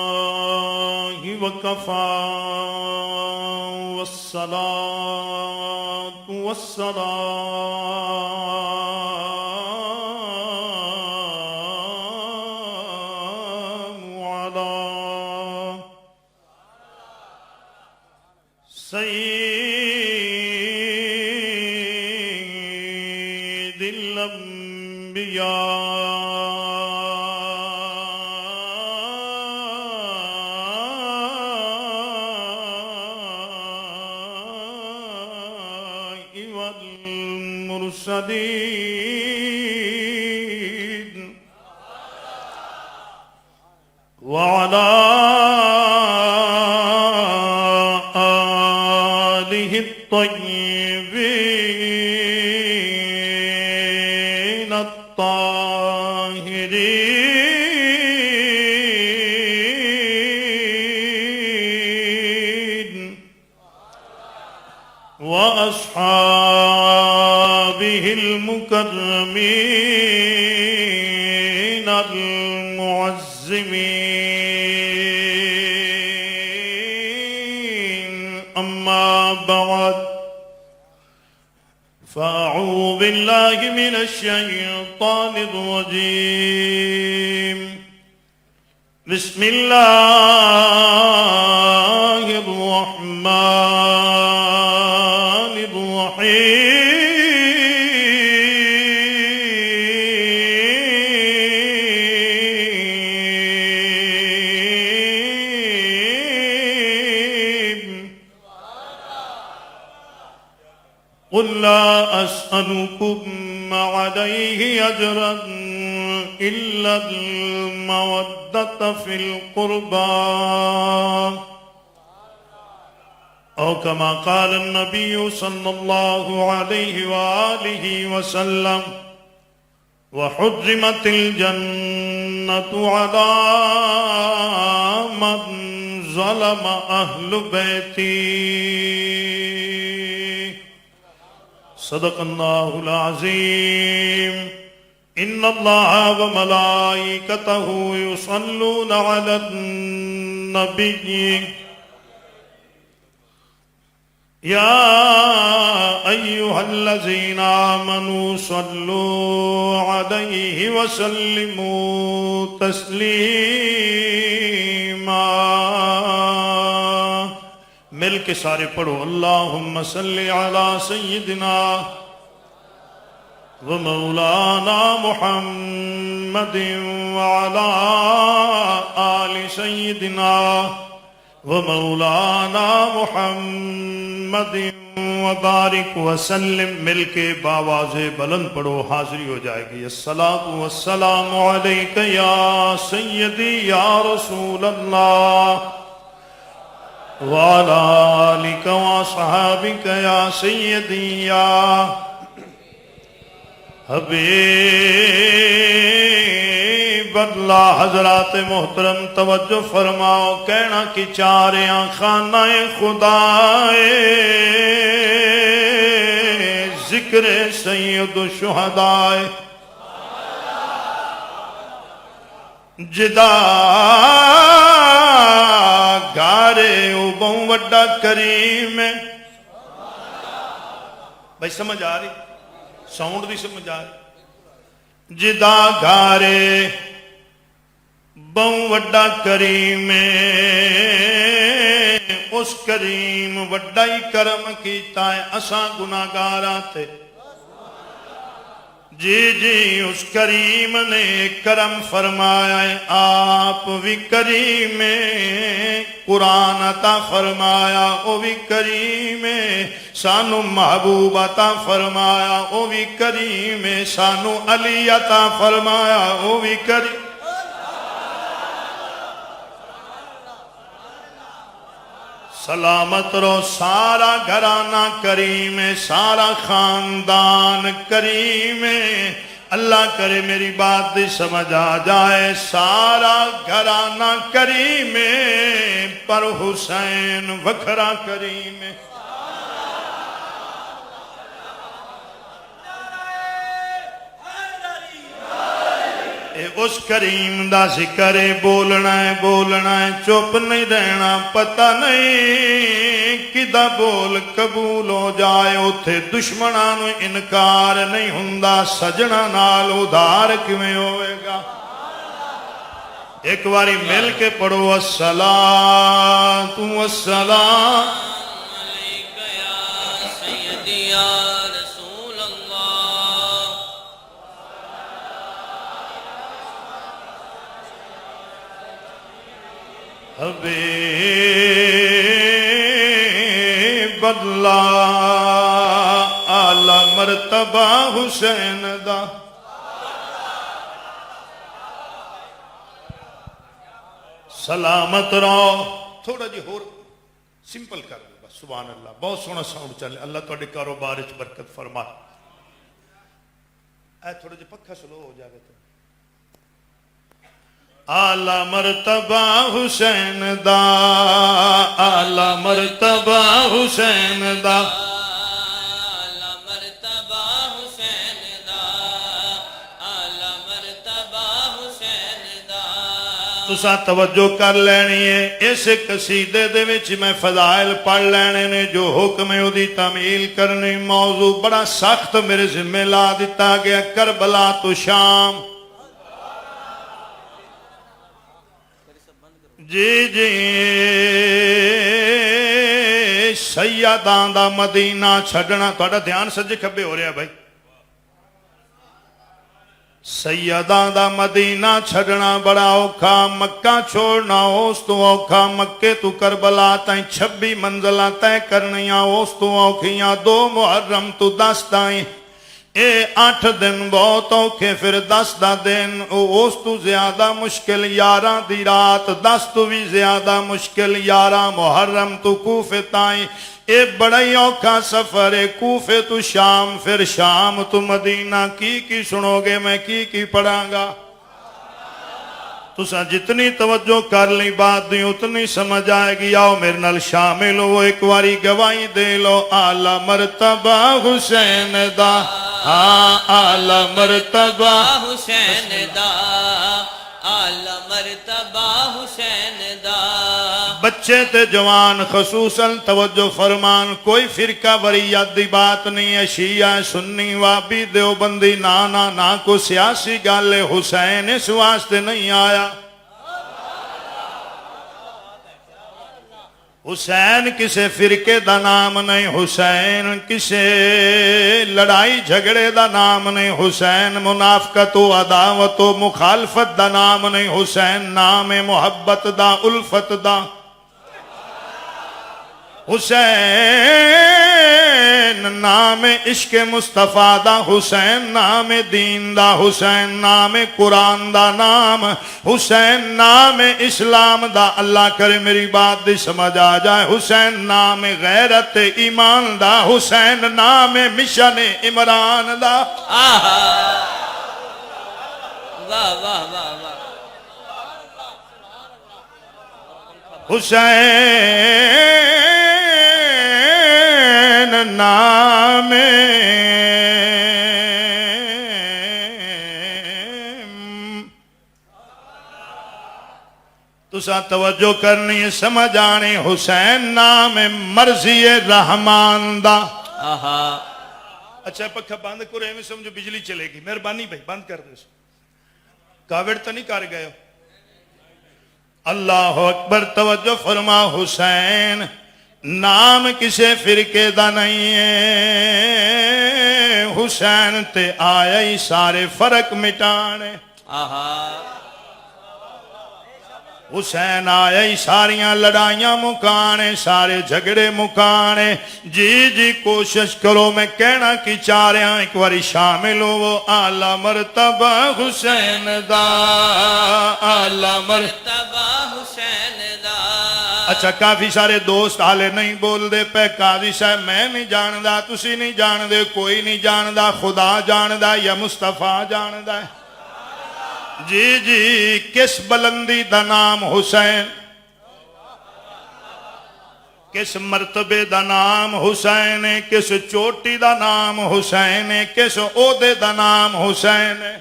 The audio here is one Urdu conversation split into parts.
لله وكفى والصلاة والسلام على سيد الأنبياء والمرسلين وعلى آله الطيبين الطاهرين وأصحابه المكرمين المعزمين أما بعد فأعوذ بالله من الشيطان الرجيم بسم الله الرحمن الرحيم قل لا أسألكم عليه أجرا إلا المودة في القربى أو كما قال النبي صلى الله عليه وآله وسلم وحرمت الجنة على من ظلم أهل بيتي صدق الله العظيم إن الله وملائكته يصلون على النبي يا أيها الذين آمنوا صلوا عليه وسلموا تسليما مل کے سارے پڑھو اللہم صلی علی سیدنا ومولانا محمد وعلى آل سيدنا ومولانا محمد وبارک وسلم مل کے باواز بلند پڑھو حاضری ہو جائے گی الصلاۃ والسلام علیک یا سیدی یا رسول اللہ وعلى آلك وصحابك يا سيدي يا حبیب اللہ حضرات محترم توجہ فرماؤ کہنا کی چاریاں خانہ خدا ذکر سید الشہداء جدا گارے اوبوں وڈا کریم بھائی سمجھ آ رہی ساؤنڈ دی سمجھ آ رہی جدا گارے بہوں وڈا کریم اس کریم وڈا ہی کرم کیتا ہے اساں گناہگاراں تے جی جی اس کریم نے کرم فرمایا ہے آپ بھی کریم قرآن عطا فرمایا او بھی کریم سانو محبوب عطا فرمایا او بھی کریم سانو علی عطا فرمایا او بھی کریم سلامت رو سارا گھرانہ کریم سارا خاندان کریم اللہ کرے میری بات دی سمجھ آ جائے سارا گھرانہ کریم پر حسین وکھرا کریم اے اس کریم دا ذکر ہے، بولنا ہے، چپ نہیں رہنا، پتہ نہیں کدا بول قبول ہو جائے، اوتھے دشمناں نو انکار نہیں ہوندا، سجنا نال ادھار کیویں ہوئے گا؟ ایک باری مل کے پڑھو، الصلاۃ والسلام علیک یا سیدی یا رسول اللہ۔ حبیب اللہ اعلی مرتبہ حسین دا، سلامت رہو۔ تھوڑا جی ہور سمپل کر دو بس، سبحان اللہ، بہت سونا ساؤنڈ چلے، اللہ تھوڑے کاروبار وچ برکت فرما۔ اے تھوڑا جی پکھا سلو ہو جائے تو۔ اعلی مرتبہ حسین دا، اعلی مرتبہ حسین دا، اعلی مرتبہ حسین دا، اعلی مرتبہ حسین دا۔ تساں توجہ کر لینی ہے، اس قصیدے دے وچ میں فضائل پڑھ لینے نے، جو حکم ہے دی تعمیل کرنی۔ موضوع بڑا سخت میرے ذمہ لا دیتا گیا، کربلا تو شام۔ جی سیداں دا مدینہ چھڈنا، تھوڑا دھیان سجے کھبے ہو رہا بھائی۔ سیداں دا مدینہ چھڈنا بڑا اوکھا، مکہ چھوڑنا اس تو اوکھا، مکے تو کربلا تائیں 26 منزلہ طے کرنیاں اس تو اوکھیاں، 2 محرم تو 10 تائیں، اے 8 دن بہت اوکھے، پھر 10 دا دن اس تو زیادہ مشکل، 11 دی رات 10 تو بھی زیادہ مشکل، 11 محرم تو کوفے تائیں، اے بڑا ہی اوکھا سفر ہے، کوفے تو شام، پھر شام تو مدینہ۔ کی سنو گے، میں کی پڑھاں گا؟ تساں جتنی توجہ کر لی بات دی اتنی سمجھ آئے گی۔ آؤ میرے نال شامل ہو، ایک واری گواہی دے لو، اعلی مرتبہ حسین دا، ہاں اعلی مرتبہ حسین دا، اعلی مرتبہ حسین دا۔ بچے تے جوان خصوصاً توجہ فرمان، کوئی فرقہ وریت دی بات نہیں ہے، شیعہ سنی وابی دیوبندی، نہ کو سیاسی گل ہے، حسین اس واسطے نہیں آیا۔ حسین کسے فرقے دا نام نہیں، حسین کسے لڑائی جھگڑے دا نام نہیں، حسین منافقت و عداوت و مخالفت دا نام نہیں، حسین نام محبت دا، الفت دا۔ حسین نام عشق مصطفیٰ دا، حسین نام دین دا، حسین نام قرآن دا نام، حسین نام اسلام دا۔ اللہ کرے میری بات دی سمجھ آ جائے۔ حسین نام غیرت ایمان دا، حسین نام مشن عمران دا۔ آہا واہ واہ واہ واہ۔ حسین نام تسا توجہ کرنی سمجھ آنی، حسین نام مرضی رحمان دا۔ اچھا پکھا بند کرو، میں سمجھو بجلی چلے گی، مہربانی بھائی بند کر دے، کاوڑ تو نہیں کر گئے ہو؟ اللہ اکبر، توجہ فرما۔ حسین نام کسے فرقے دا نہیں ہے، حسین تے آیا ہی سارے فرق مٹانے۔ حسین آیا ہی ساریاں لڑائیاں مکانے، سارے جھگڑے مکانے۔ جی کوشش کرو، میں کہنا کی چاہ رہا ہوں، ایک باری شامل ہو۔ وہ اعلی مرتبہ حسین دا، اعلی مرتبہ حسین دا۔ اچھا کافی سارے دوست حالے نہیں بول دے پہ، قاضی صاحب میں نہیں جاندہ، تسی نہیں جاندے، کوئی نہیں جاندہ، خدا جاندہ یا مصطفیٰ جاندہ ہے؟ جی کس بلندی دا نام حسین، کس مرتبے دا نام حسین ہے، کس چوٹی دا نام حسین ہے، کس عہدے دا نام حسین ہے۔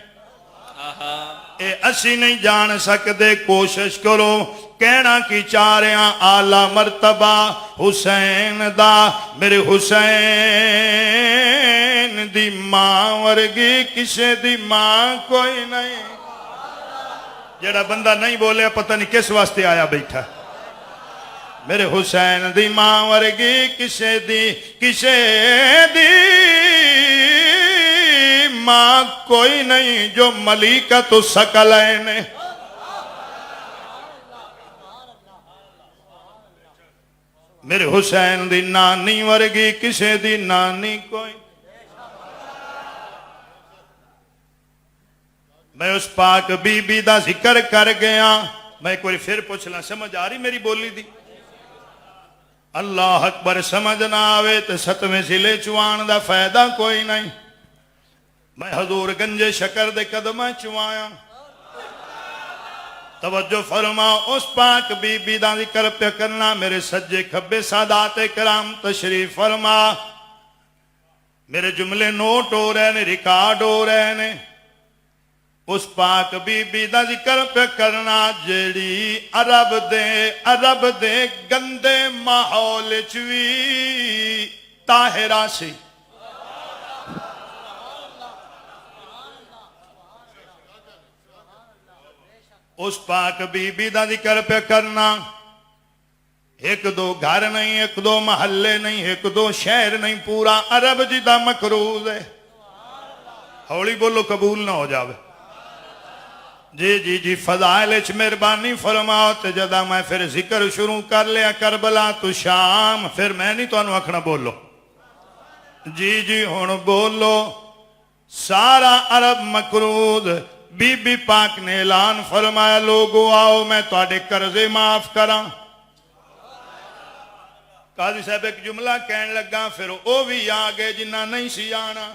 اے اسی نہیں جان سکتے کوشش کرو کہنا کی چاہ رہے ہیں اعلی مرتبہ حسین دا میرے حسین دی ماں ورگی کسے دی ماں کوئی نہیں جڑا بندہ نہیں بولے پتہ نہیں کس واسطے آیا بیٹھا میرے حسین دی ماں ورگی کسے دی ماں کوئی نہیں جو ملیکۃ الثقلین میرے حسین دی نانی ورگی کسے دی نانی کوئی میں اس پاک بی بی دا ذکر کر گیا میں ایک بار پھر پوچھنا سمجھ آ رہی میری بولی دی اللہ اکبر سمجھ نہ آوے تو ستویں ضلع چوان دا فائدہ کوئی نہیں میں حضور گنج شکر دے قدمہ چوایا توجہ فرما اس پاک بی بی دا ذکر پہ کرنا میرے سجے کھبے سادات کرام تشریف فرما میرے جملے نوٹ ہو رہے نے ریکارڈ ہو رہے نے اس پاک بی بی دا ذکر پہ کرنا جیڑی عرب دے گندے ماحول چوی طاہرہ سی اس پاک بی بی دا ذکر پہ کرنا ایک دو گھر نہیں ایک دو محلے نہیں ایک دو شہر نہیں پورا عرب جی دا مقروض ہے ہولی بولو قبول نہ ہو جاوے جی فضائل اچ مہربانی فرماؤ تے جدا میں پھر ذکر شروع کر لیا کربلا تو شام پھر میں نہیں تو انہوں اکھنا بولو جی ہون بولو سارا عرب مقروض بی بی پاک نے اعلان فرمایا لوگو آؤ میں تواڈے قرضے معاف کراں قاضی صاحب ایک جملہ کہن لگا پھر او بھی آگے جنہ نہیں سی آنا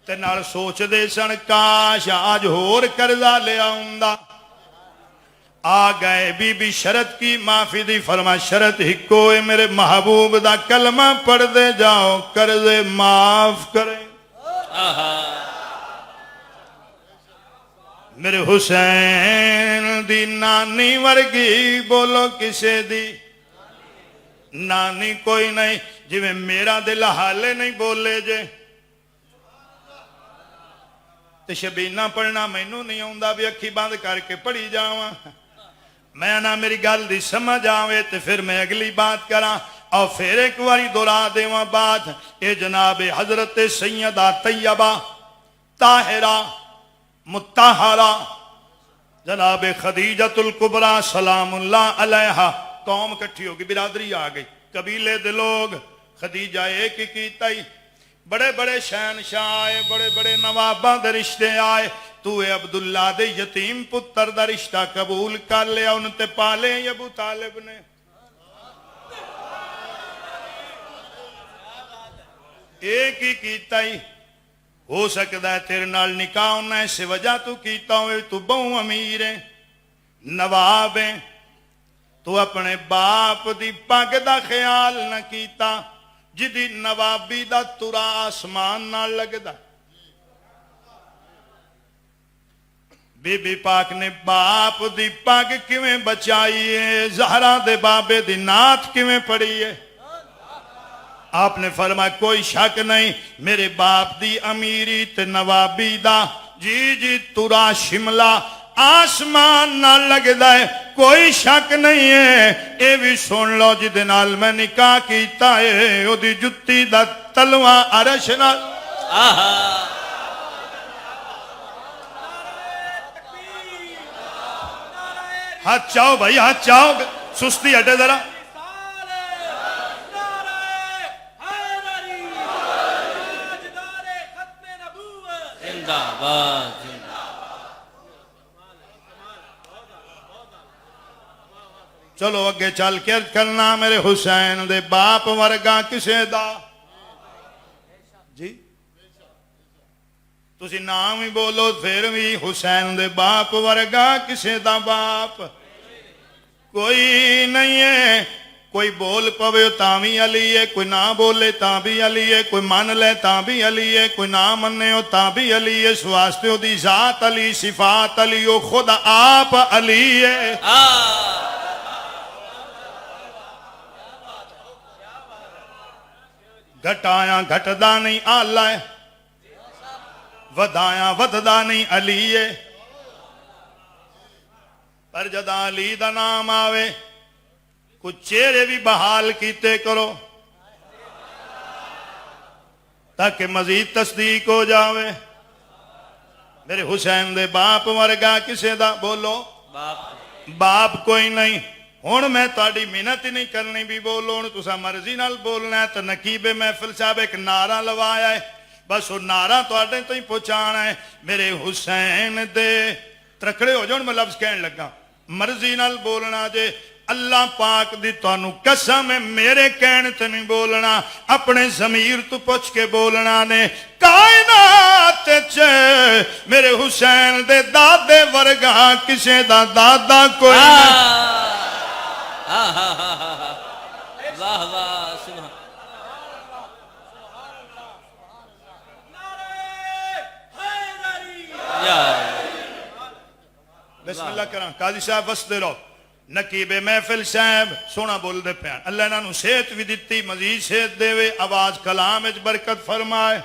تے نال سوچ دے سن کاش آج ہور قرضہ لے آؤندا آ گئے بی بی شرط کی معافی دی فرما شرط ہکوئے میرے محبوب دا کلمہ پڑھ دے جاؤ قرضے معاف کریں میرے حسین دی نانی ورگی بولو کسے دی نانی کوئی نہیں جی میں میرا دل حالے نہیں بولے جے تشبینہ پڑھنا مینوں نہیں آؤندا بھی اکھی بند کر کے پڑھی جاواں میں نہ میری گل دی سمجھ آوے تے پھر میں اگلی بات کراں اور پھر ایک واری دورا دیواں بات اے جناب حضرت سیدہ طیبہ طاہرہ مطہرہ جناب خدیجۃ الکبریٰ سلام اللہ علیہا قوم کٹھی ہوگی برادری آ گئی قبیلے دے لوگ خدیجہ ایک ہی کیتا ہی بڑے بڑے شہنشاہ آئے بڑے بڑے نواباں دے رشتے آئے تو اے عبداللہ دے یتیم پتر دا رشتہ قبول کر لیا ان تے پالے ابو طالب نے ایک ہی کیتا ہی ہو سکتا ہے تیرے نال نکاح ہونا اس وجہ تو کیتا ہوئے تو بہو امیر ہے نواب ہے تو اپنے باپ دی پگ دا خیال نہ کیتا جدی نوابی دا ترا آسمان نہ لگدا بی بی پاک نے باپ دی پگ کیویں بچائی ہے زہرا دے بابے دی نعت کیویں پڑھی ہے آپ نے فرمایا کوئی شک نہیں میرے باپ دی امیری تے نوابی دا جی ترا شملہ آسمان نہ لگدا ہے کوئی شک نہیں ہے اے بھی سن لو جدے نال میں نکاح کیتا ہے او دی جتی دا تلواں عرش نال ہاتھ چاہو بھائی ہاتھ چاہو سستی ہٹے ذرا چلو اگے چل کے کرنا میرے حسین دے باپ ورگا کسے دا جی تسی نام ہی بولو پھر بھی حسین دے باپ ورگا کسے دا باپ کوئی نہیں ہے کوئی بول پوے تاں بھی علی ہے، کوئی نہ بولے تاں بھی علی ہے، کوئی من لے تاں بھی علی ہے، کوئی نہ مننے ہو تاں بھی علی ہے، اس واسطے دی ذات علی، صفات علی، او خود آپ علی ہے۔ گھٹایا گھٹدا نہیں آلہ ہے، ودایا وددا نہیں علی ہے۔ پر جدا علی دا نام آوے کچھ چہرے بھی بحال کیتے کرو تاکہ مزید تصدیق ہو جاوے۔ میرے حسین دے باپ ورگا کسے دا بولو باپ کوئی نہیں۔ ہن میں تہاڈی محنت ہی نہیں کرنی بھی بولو، ہن تساں مرضی نال بولنا ہے۔ تو نقیب محفل صاحب ایک نعرہ لوایا ہے، بس وہ نعرہ تہاڈے تائیں پہنچانا ہے۔ میرے حسین دے ترکڑے ہو جاؤ، میں لفظ کہن لگا، مرضی نال بولنا جے۔ اللہ پاک دی تانوں قسم ہے، میرے کہنے تے نہیں بولنا، اپنے ضمیر تو پوچھ کے بولنا نے۔ کائنات چ میرے حسین دے دادے ورگا کسے دا دادا کوئی نہیں۔ واہ واہ سبحان بسم اللہ کرام۔ قاضی صاحب وسدے رہو۔ نقیب محفل صاحب سونا بول دے پیان، اللہ انہوں صحت بھی دیتی، مزید صحت دے وے، آواز کلام اچ برکت فرمائے۔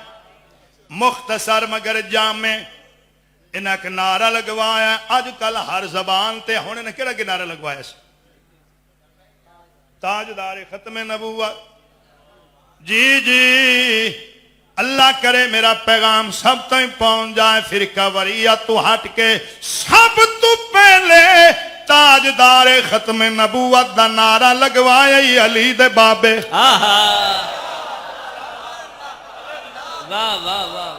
مختصر مگر جامع انہاں کے نعرہ لگوایا۔ آج کل ہر زبان تے ہونے نے کہڑا کہ نعرہ لگوایا سی؟ تاجدار ختم نبوت۔ جی جی اللہ کرے میرا پیغام سب تائیں پہنچ جائے۔ فرقہ وریہ تو ہٹ کے سب تو پہلے تاجدار ختم نبوت دا نعرہ لگوایا ہی علی دے بابے۔ واہ واہ واہ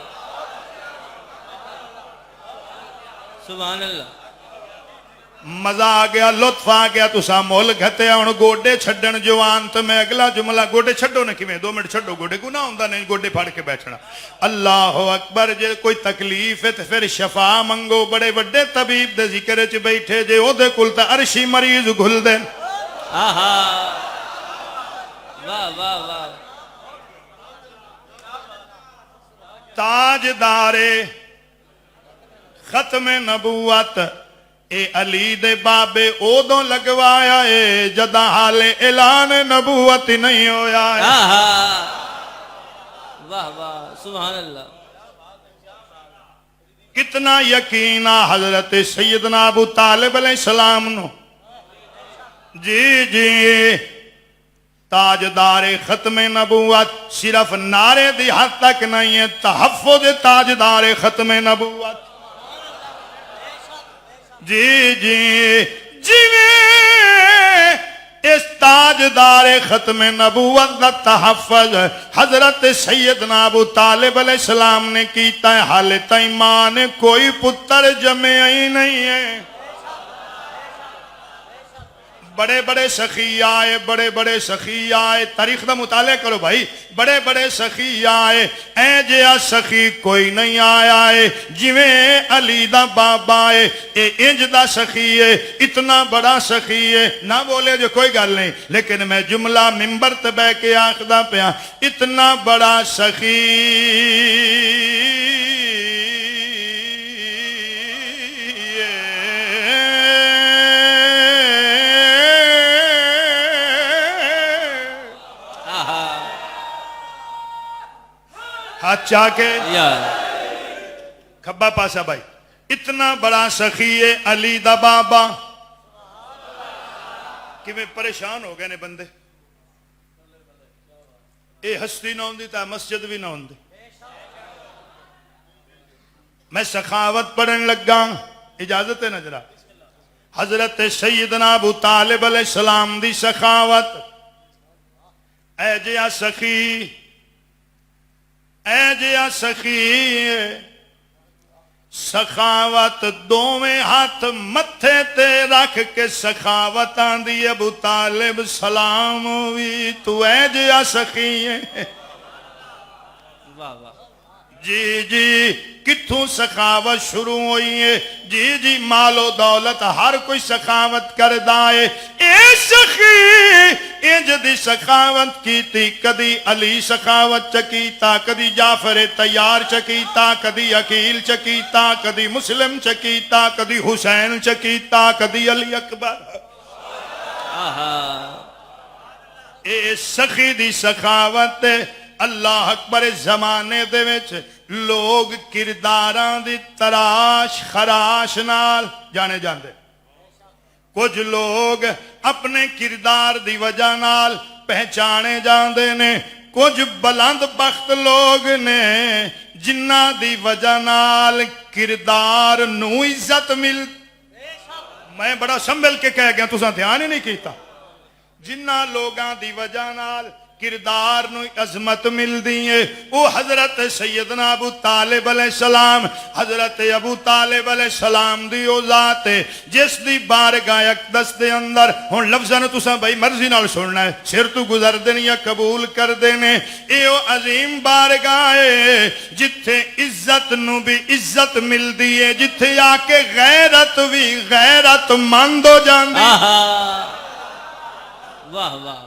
سبحان اللہ۔ مزہ آ گیا، لطف آ گیا، تسا مول گھتے ہن گوڈے چھڈن جوان۔ تو میں اگلا جملہ گوڈے چھڈو نہ کیویں 2 منٹ چھڈو، گوڈے گناہ ہوندا نہیں گوڈے پھاڑ کے بیٹھنا۔ اللہ اکبر۔ جے کوئی تکلیف ہے تے پھر شفا منگو، بڑے بڑے طبیب دے ذکر وچ بیٹھے جے او دے کول تے عرشی مریض گھل دین۔ واہ واہ واہ تاجدار ختم نبوت اے علی دے بابے اودوں لگوایا اے جدا حال اعلان نبوت نہیں ہویا ہے۔ واہ واہ سبحان اللہ۔ کتنا یقینہ حضرت سیدنا ابو طالب علیہ السلام نو۔ جی جی تاجدار ختم نبوت صرف نعرے دی حد تک نہیں ہے، تحفظ تاجدار ختم نبوت۔ جی جی جویں اس تاجدار ختم نبوت دا تحفظ حضرت سیدنا ابو طالب علیہ السلام نے کیتا ہے، حال تائیں ماں نے کوئی پتر جمے ہی نہیں ہے۔ بڑے بڑے سخی آئے، بڑے بڑے سخی آئے، تاریخ دا مطالعہ کرو بھائی، بڑے بڑے سخی آئے، اے جیا سخی کوئی نہیں آیا ہے جویں علی دا بابا ہے۔ اے انج دا سخی ہے، اتنا بڑا سخی ہے، نہ بولے جو کوئی گل نہیں، لیکن میں جملہ ممبر تے بے کے آخدا پیا، اتنا بڑا سخی ہاتھ چاہ کے کھبا پاسا بھائی، اتنا بڑا سخی ہے علی دا بابا۔ کہ میں پریشان ہو گئے نے بندے، اے ہستی نہ ہوندی تا مسجد بھی نہ ہوندی۔ میں سخاوت پڑھن لگا، اجازت ہے نظرہ، حضرت سیدنا ابو طالب علیہ السلام دی سخاوت۔ اے جیا سخی، اے جیا سخی، سخاوت دوویں ہاتھ متھے تے رکھ کے سخاوت آندی ابو طالب سلام ہوئی تو اے جیا سخی ہے۔ واہ واہ جی جی کتھوں سخاوت شروع ہوئی ہے؟ جی جی مال و دولت ہر کوئی سخاوت کردہ ہے۔ اے سخی انج دی سخاوت کیتی کدی علی سخاوت چکیتا کدی جعفر تیار چکیتا کدی عقیل چکیتا کدی مسلم چکیتا کدی حسین چکیتا کدی علی اکبر اے سخی دی سخاوت اللہ اکبر زمانے دے وچ لوگ کرداراں دی تراش خراش نال جانے جاندے کچھ لوگ اپنے کردار دی وجہ نال پہچانے جاندے نے کچھ بلند بخت لوگ نے جنہ دی وجہ نال کردار نو عزت مل میں بڑا سنبھل کے کہہ گیا تساں دھیان ہی نہیں کیتا جنہ لوگاں دی وجہ نال کردار نو عظمت مل دیئے وہ حضرت سیدنا ابو طالب علیہ السلام حضرت ابو طالب علیہ السلام دی او ذات ہے جس دی بارگاہ اقدس دے اندر ہن لفظاں نو تساں بھائی مرضی نال سننا ہے سر تو گزر دین یا قبول کر دینے اے او عظیم بارگاہ ہے جتھے عزت نو بھی عزت مل دیئے جتھے آ کے غیرت بھی غیرت مند ہو جاندی واہ واہ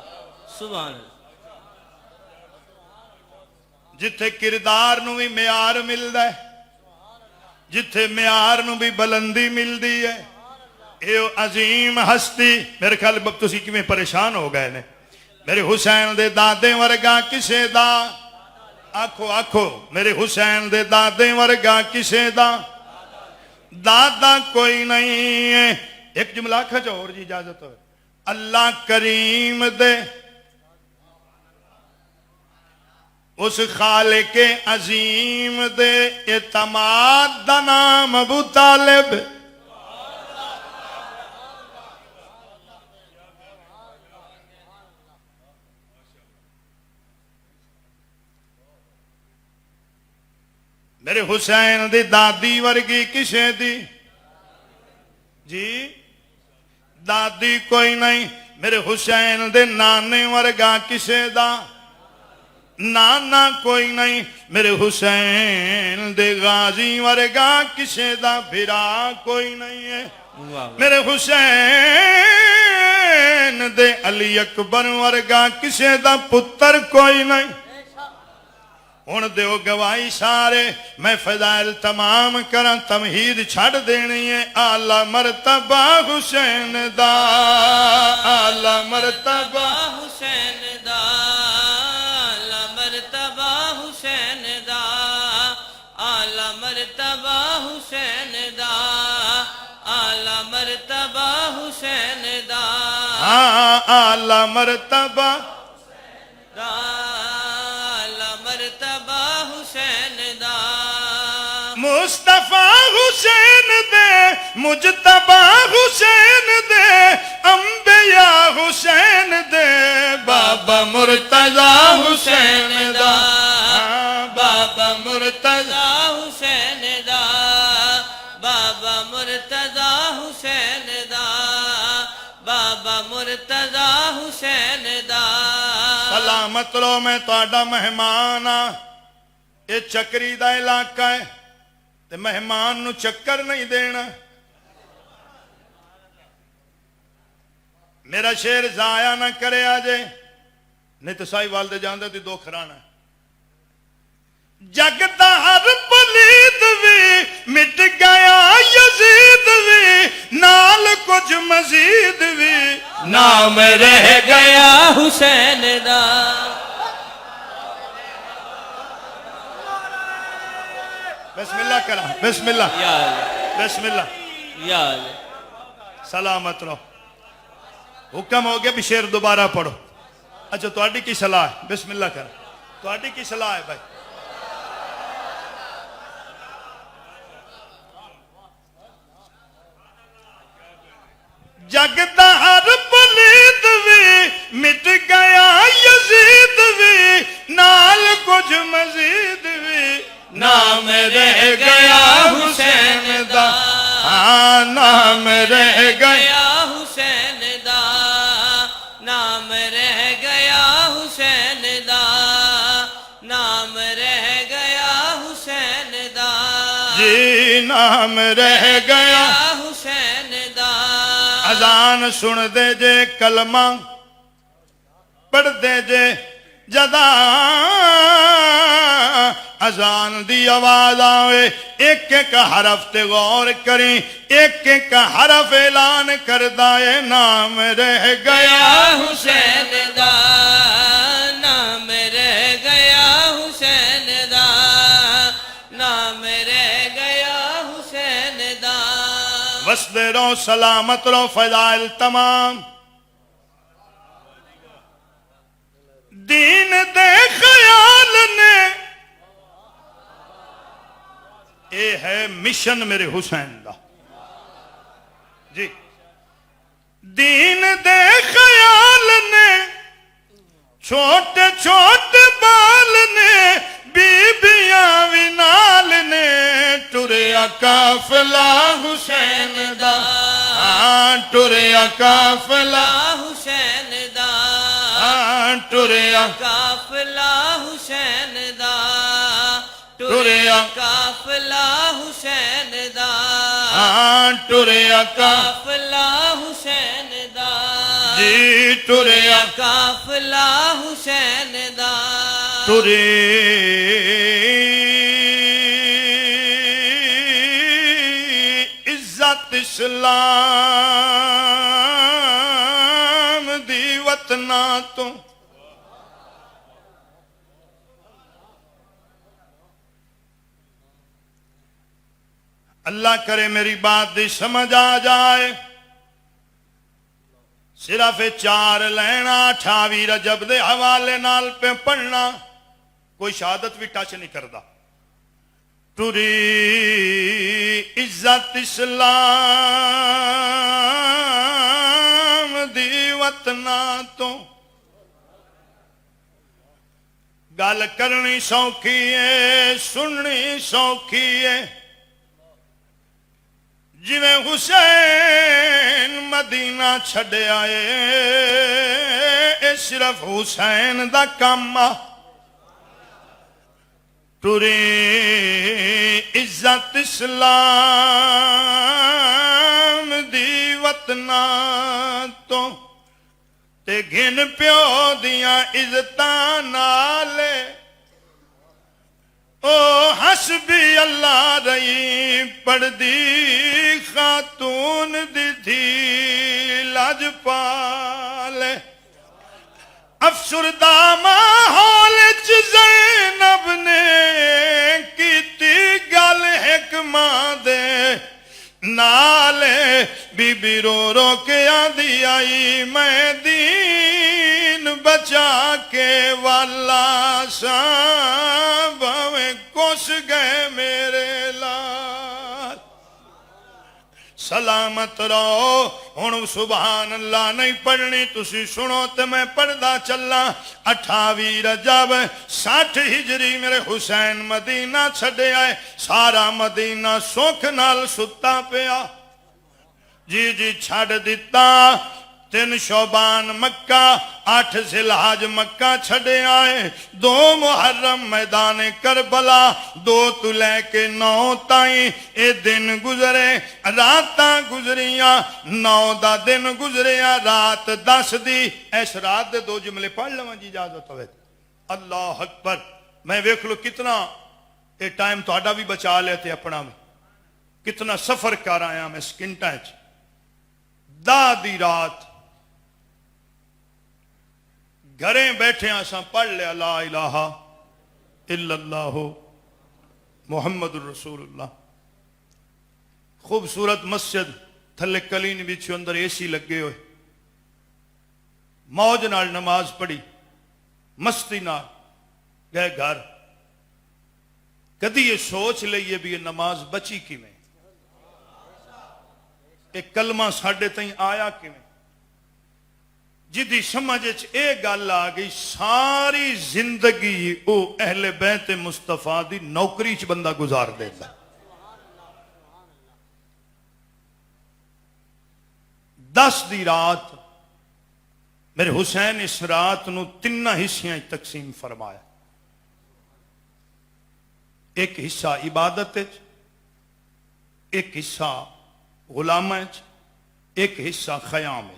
سبحان اللہ جتھے کردار نو بھی معیار ملدا ہے جتھے معیار نو بھی بلندی ملدی ہے اے عظیم ہستی میرے خیال تسی کیویں پریشان ہو گئے نے میرے حسین دے دادے ورگا کسے دا آکھو آکھو میرے حسین دے دادے ورگا کسے دا دادا کوئی نہیں ہے ایک جملہ کھچ اور جی اجازت ہو اللہ کریم دے اس خالق عظیم دے اعتماد دا نام ابو طالب میرے حسین دی دادی ورگی کسے دی جی دادی کوئی نہیں میرے حسین دے نانے ورگا کسے دا نانا کوئی نہیں میرے حسین دے غازی ورگا کسے دا بھرا کوئی نہیں ہے میرے حسین دے علی اکبر ورگا کسے دا پتر کوئی نہیں ہن دیو گواہی سارے میں فضائل تمام کرا تمہید چھڑ دینی ہے اعلی مرتبہ حسین دا اعلی مرتبہ حسین دا اعلی مرتبہ حسین دا اعلی مرتبہ حسین دا اعلی مرتبہ حسین دا اعلی مرتبہ دا مرتبہ حسین دا مصطفیٰ حسین دے مجتبہ حسین دے انبیاء حسین دے بابا مرتضی حسین دا بابا مرتضی حسین دا بابا مرتضی حسین دا بابا مرتضی حسین دا سلامت رو میں تہاڈا مہمان ہاں یہ چکری دا علاقہ ہے تے مہمان نو چکر نہیں دینا میرا شیر ضائع نہ کرے آجے نہیں تو سائی والدے جاندے تے دو کھرانا جگ دا ہر پلید بھی مٹ گیا یزید بھی نال کچھ مزید بھی نام رہ گیا حسین دا بسم اللہ کرا بسم اللہ یا اللہ بسم اللہ یا اللہ سلامت رہو حکم ہو گیا بھی شیر دوبارہ پڑھو اچھا تہاڈی کی صلاح ہے بسم اللہ کرا تہاڈی کی صلاح ہے بھائی جگ دا ہر پلید بھی مٹ گیا یزید بھی نال کچھ مزید بھی نام رہ گیا حسین دا ہاں نام رہ گیا حسین دا نام رہ گیا حسین دا نام رہ گیا حسین دا جی نام رہ گیا حسین دا اذان سن دے جے کلمہ پڑھتے جے جدا اذان دی آواز آوے ایک ایک حرف تے غور کریں ایک ایک حرف اعلان کردہ ہے نام رہ گیا حسین دا نام رہ گیا حسین دا نام رہ گیا حسین دا وسدے رو سلامت رو فضائل تمام دین دے خیال نے اے ہے مشن میرے حسین دا جی دین دے خیال نے چھوٹے چھوٹے بال نے بیبیاں بھی نال نے ٹریا قافلہ حسین دا ٹریا قافلہ حسین دا ٹریا قافلہ حسین دا ٹریا قافلہ حسین دا ٹریا قافلہ حسین دا جی ٹریا قافلہ حسین دا ٹرے عزت اسلام دی وطنا تو اللہ کرے میری بات دی سمجھ آ جائے صرف 4 لینا 28 رجب دے حوالے نال پہ پڑھنا کوئی شہادت بھی ٹچ نہیں کردا ٹری عزت اسلام دی وطنا تو گل کرنی سوکھی ہے سننی سوکھی ہے جویں حسین مدینہ چھڑے آئے اے صرف حسین دا کام ٹری عزت اسلام دی وطنا تو تے گھن پیو دیاں عزتاں نالے او حسبی اللہ رہی پڑھ دی خاتون دی تھی لاج پالے افسردہ ماحول چ زینب نے کیتی گل حکماں دے نالے بی بی رو رو کے آندی آئی میں دین بچا کے والا سامیں کوس گئے میرے لال سلامت رہو ہن سبحان اللہ نہیں پڑھنی تسی سنو تے میں پڑھدا چلا 28 رجب 60 ہجری میرے حسین مدینہ چھڈے آئے سارا مدینہ سکھ نال ستا پیا جی جی چھڈ دتا 3 شعبان مکہ 8 ذوالحج مکہ چھڈے آئے 2 محرم میدان کربلا 2 تو لے کے 9 تائیں اے دن گزرے راتاں گزریاں 9 دا دن گزریا رات 10 دی اس رات دے 2 جملے پڑھ لواں جی اجازت ہوے اللہ اکبر میں ویکھ لو کتنا اے ٹائم تہاڈا بھی بچا لیا تے اپنا میں کتنا سفر کر آیا میں سکنٹاں وچ دا دی رات گھریں بیٹھے آساں پڑھ لیا لا الہ الا اللہ محمد الرسول اللہ خوبصورت مسجد تھلے کلین بچھو اندر اے سی لگے ہوئے موج نال نماز پڑھی مستی نال گئے گھر کدی یہ سوچ لئیے بھی یہ نماز بچی کی میں ایک کلمہ ساڑھے تائیں آیا کی میں جدی سمجھے اے گل آ گئی ساری زندگی او اہل بیت مصطفیٰ دی نوکری چ بندہ گزار دیتا 10 دی رات میرے حسین اس رات نو 3 حصیاں تقسیم فرمایا ایک حصہ عبادت ایک حصہ غلام ایک حصہ خیام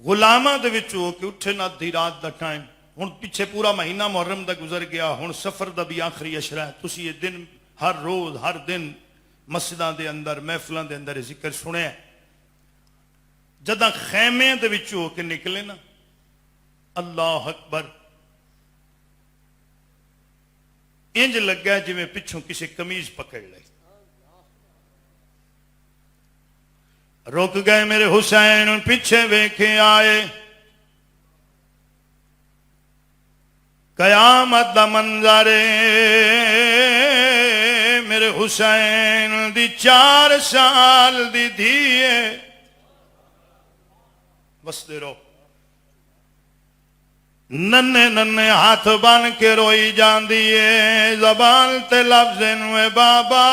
غلاماں دے وچ ہو کہ اٹھے نہ ادھی رات دا ٹائم. ہن پیچھے پورا مہینہ محرم دا گزر گیا, ہن سفر دا بھی آخری اشرا ہے. تسی یہ دن ہر روز ہر دن مسجداں دے اندر محفلاں دے اندر ذکر سنیا. جداں خیمے دے وچ ہو کے نکلے نا, اللہ اکبر, انج لگا جویں پچھوں کسی قمیض پکڑ لئی. رک گئے میرے حسین, پیچھے ویکھے آئے. قیامت دا منظر میرے حسین دی 4 سال دی دھیے وسدے رو, ننے ننے ہاتھ بن کے روئی جاندی ہے. زبان تے لفظ نوے بابا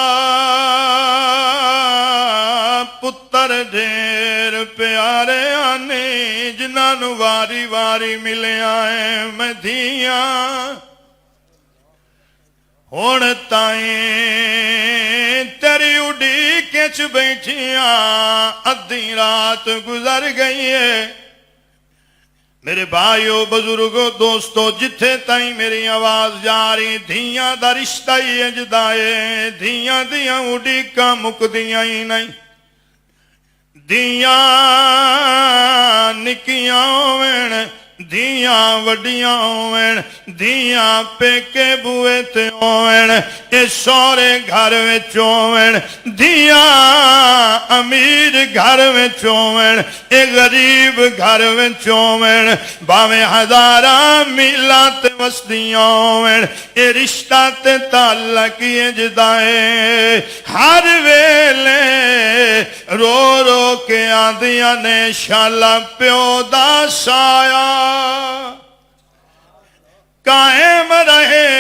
پتر ڈھیر پیارے آنے, جنہاں نو واری واری ملے آئے میں دھیاں. ہن تائیں تیری اڈیک وچ بیٹھیاں, ادھی رات گزر گئی ہے. میرے بھائیو بزرگو دوستو, جتھے تائیں میری آواز جا رہی, دھیاں دا رشتہ ہی اجدا ہے. دھیاں دیاں اڈیکاں مکدیاں ہی نہیں. دھیاں نکیاں ہوویں, دھیاں وڈیاں ہوویں, دھیاں پیکے بوئے تے ہوویں, اے سورے گھر وچ ہوویں, دھیاں امیر گھر وچ ہوویں, اے غریب گھر وچ ہوویں, باویں ہزاراں میلاں تے وسدیاں ہوویں, اے رشتہ تے تعلق اجدا ہے. ہر ویلے رو رو کے آندیاں نے شالا پیو دا سایہ قائم رہے.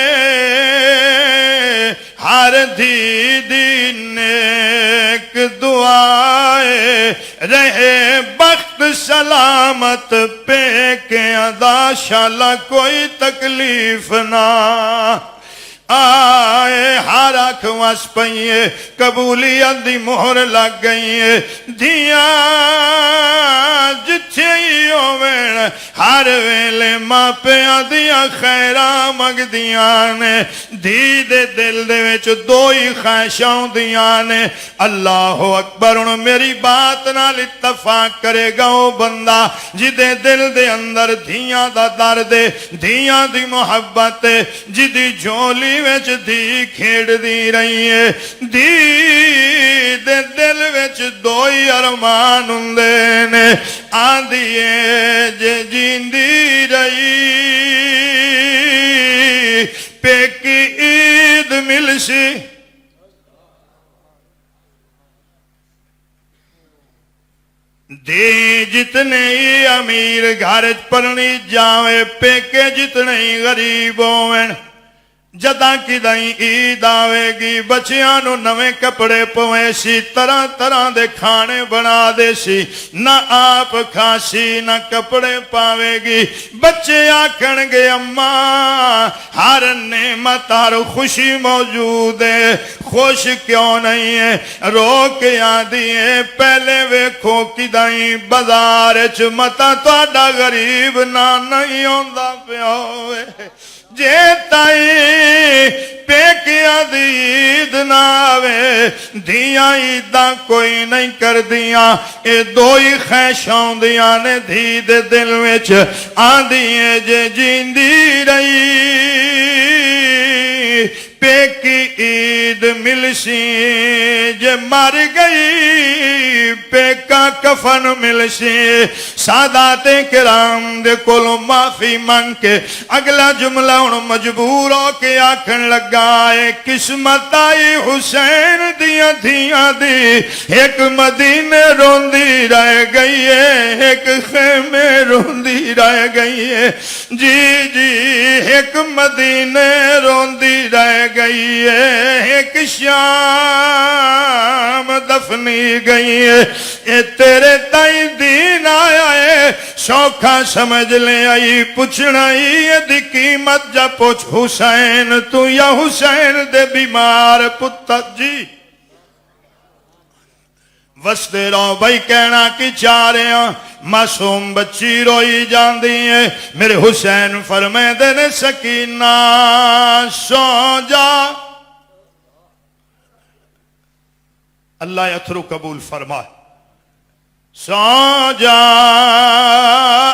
ہر دھی دی نیک دعائے رہے بخت سلامت پہ کے ادا شالا کوئی تکلیف نہ آئے. ہر آنکھ وس پئیے قبولیت دی مہر لگ گئی ہے. دھیاں جتھے ہی ہوویں ہر ویلے ماں پیاں دیاں خیراں منگدیاں نے. دھی دے دل دے وچ دو ہی خواہشاں ہوندیاں نے. اللہ اکبر. ہن میری بات نال اتفاق کرے گا او بندہ جدے دل دے اندر دھیاں دا درد ہے, دھیاں دی محبت ہے, جدی جھولی وچ دھی کھیڑ دی رہی ہے. دھی دے دل وچ دو ہی ارمان ہوندے نے, آندی ہے جے جیندی رہی پیکی عید ملسی. دی جتنے ہی امیر گھر پرنی جاوے, پیکے جتنے ہی غریب ہوویں, جداں کدائیں عید آوے گی بچیاں نو نویں کپڑے پویں سی, طرح طرح دے کھانے بنا دے سی, نہ آپ کھاسی نہ کپڑے پاوے گی. بچے آکھن گے اماں ہر نعمت ہر خوشی موجود ہے, خوش کیوں نہیں ہے؟ رو کے آندی ہے پہلے ویکھو کدائیں بازار وچ متا تہاڈا غریب نہ نہیں ہوندا پیا ہوئے. جے تائیں پیکیاں دی عید نہ آوے, دھیاں عیداں کوئی نہیں کر دیاں. اے دو ہی خواہشاں ہوندیاں نے دھی دے دل وچ, آندی جے جیندی رہی پیکی عید ملسی, جے مر گئی پیکا کفن ملسی. سادات کرام دے کولوں معافی مانگ کے اگلا جملہ ہن مجبور ہو کے آکھن لگا ہے, قسمت آئی حسین دیاں دھیاں دی, ایک مدینے روندی رہ گئی ہے, ایک خیمے روندی رہ گئی ہے. جی جی ایک مدینے روندی رہ گئی ہے, ایک شام دفنی گئی ہے. اے تیرے تائیں دین آیا ہے, سوکھا سمجھ لے آئی پوچھنا ہی دی قیمت جا پوچھ حسین تو یا حسین دے بیمار پتر. جی وسدے رہو بھائی کہنا کی چاہ رہے ہیں معصوم بچی روئی جاندی ہے میرے حسین فرمیندے نے سکینہ سو جا اللہ اتھرو قبول فرمائے سو جا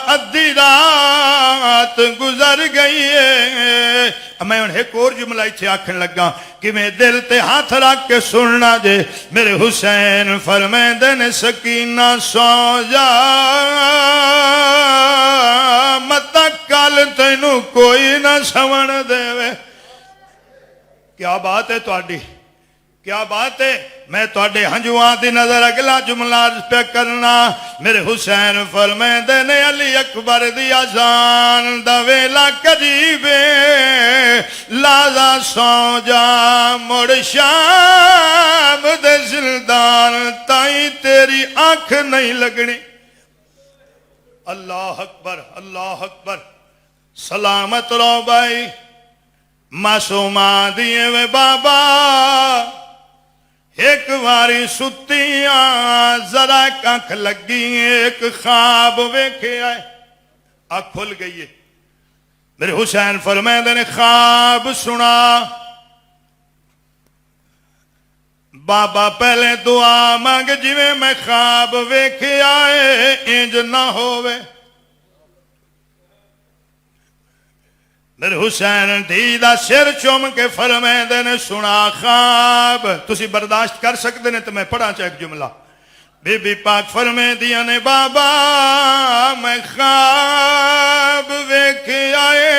ادھی رات گزر گئی ہے میں انہیں ایک اور جملہ تھے آکھن لگا کہ میں دل تے ہاتھ رکھ کے سننا جے میرے حسین فرمیندے نے سکینہ سو جا متا کل تینو کوئی نہ سون دے وے کیا بات ہے تواڈی کیا بات ہے میں تواڈے ہنجواں دی نظر اگلا جملہ پہ کرنا میرے حسین فرمیندے نے علی اکبر دی اذان دا ویلا قریب لازا سو جا مڑ شام دے زندان تائیں تیری آنکھ نہیں لگنی اللہ اکبر اللہ اکبر سلامت رو بھائی معصوماں دیے وے بابا ایک واری ستیاں ذرا کانکھ لگی ایک خواب ویکھے آئے آنکھ کھل گئی ہے میرے حسین فرمیندے نے خواب سنا بابا پہلے دعا مانگ جویں میں خواب ویکھے آئے انج نہ ہووے میرے حسین دھی دا سر چوم کے فرمیندے نے سنا خواب تسی برداشت کر سکتے نے تو میں پڑھا چاہ ایک جملہ بی بی پاک فرمیندیاں نے بابا میں خواب ویکھے آئے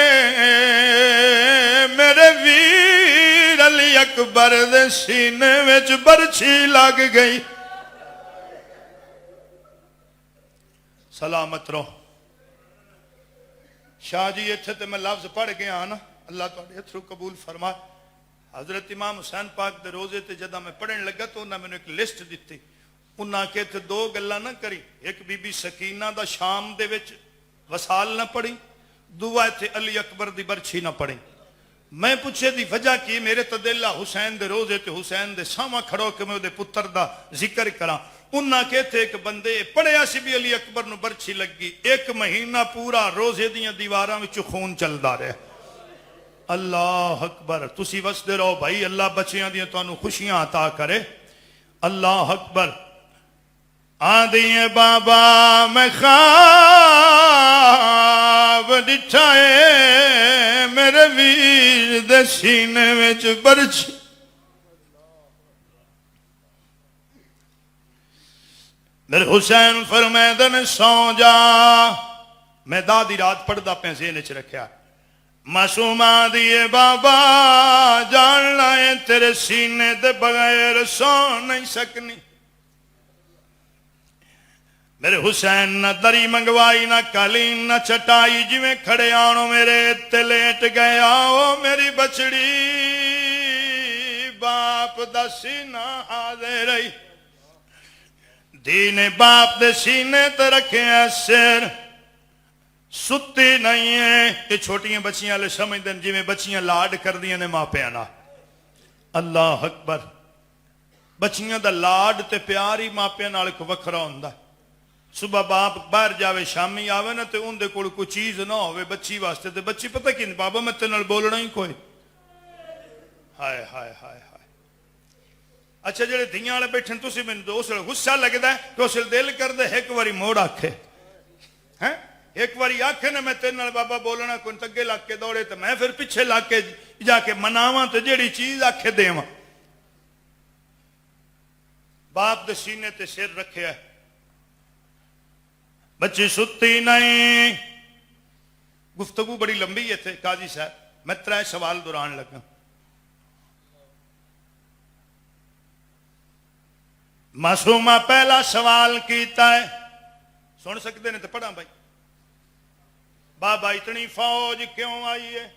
میرے ویر علی اکبر دے سینے وچ برچھی لگ گئی سلامت رہو شاہ جی اتھے تے میں لفظ پڑھ گیا نا اللہ تعالی اتھرو قبول فرمائے حضرت امام حسین پاک دے روزے تے جدہ میں پڑھن لگا تو انہاں میں نے ایک لسٹ دیتی انہاں کے تھے دو گلہ نہ کری ایک بی بی سکینہ دا شام دے وچ وصال نہ پڑھی دعا تھے علی اکبر دی برچھی نہ پڑھی میں پوچھے دی وجہ کی میرے تدلہ حسین دے روزے تے حسین دے سامہ کھڑو کہ میں دے پتر دا ذکر کراں انہاں کہتے ایک بندے پڑھیا سی بھی علی اکبر نو برچھی لگی ایک مہینہ پورا روزے دیاں دیواراں وچ خون چلدا رہے اللہ اکبر تسی وسدے رہو بھائی اللہ بچیاں دیاں تانوں خوشیاں عطا کرے اللہ اکبر آدھیں بابا میں خواب ڈٹھا ہے میرے ویر دے سینے وچ برچھی میرے حسین فرمیندے نے سو جا میں دادی رات پڑھدا پہ ذہن وچ رکھیا معصوماں دیے بابا جان لائے تیرے سینے دے بغیر سو نہیں سکنی میرے حسین نہ دری منگوائی نہ قالین نہ چٹائی جویں کھڑے آنو میرے تے لیٹ گیا او میری بچڑی باپ دا سینہ آدھے رہی دین باپ دے سینے تے رکھے ہیں سر ستی نہیں ہے یہ چھوٹیاں بچیاں لے سمجھ دیں جی میں بچیاں لاڈ کر دیا نے ماں پیانا اللہ اکبر بچیاں دا لاڈ تے پیاری ماں پیانا کو وکھرا ہوندہ صبح باپ باہر جاوے شامی آوے نا تے ان دے کوئی کوئی چیز نہ ہوئے بچی واسطے تے بچی پتہ کی نہیں بابا میں تینال بولنا ہی کوئی ہائے ہائے ہائے اچھا جڑے دھیاں والے بیٹھن تسی مینوں تو اس ویلے غصہ لگدا ہے کہ اس ویلے دل کردا ایک واری موڑ آکھے ہیں ایک واری آکھے نا میں تیرے نال بابا بولنا کوئی تگے لگ کے دوڑے تو میں پھر پیچھے لگ کے جا کے مناواں تے جڑی چیز آکھے دیواں باپ دے سینے تے سر رکھیا بچی ستی نہیں گفتگو بڑی لمبی ہے تھے قاضی صاحب میں ترے سوال دوران لگا معصومہ پہلا سوال کیتا ہے سن سکتے ہیں تو پڑھا بھائی بابا اتنی فوج کیوں آئی ہے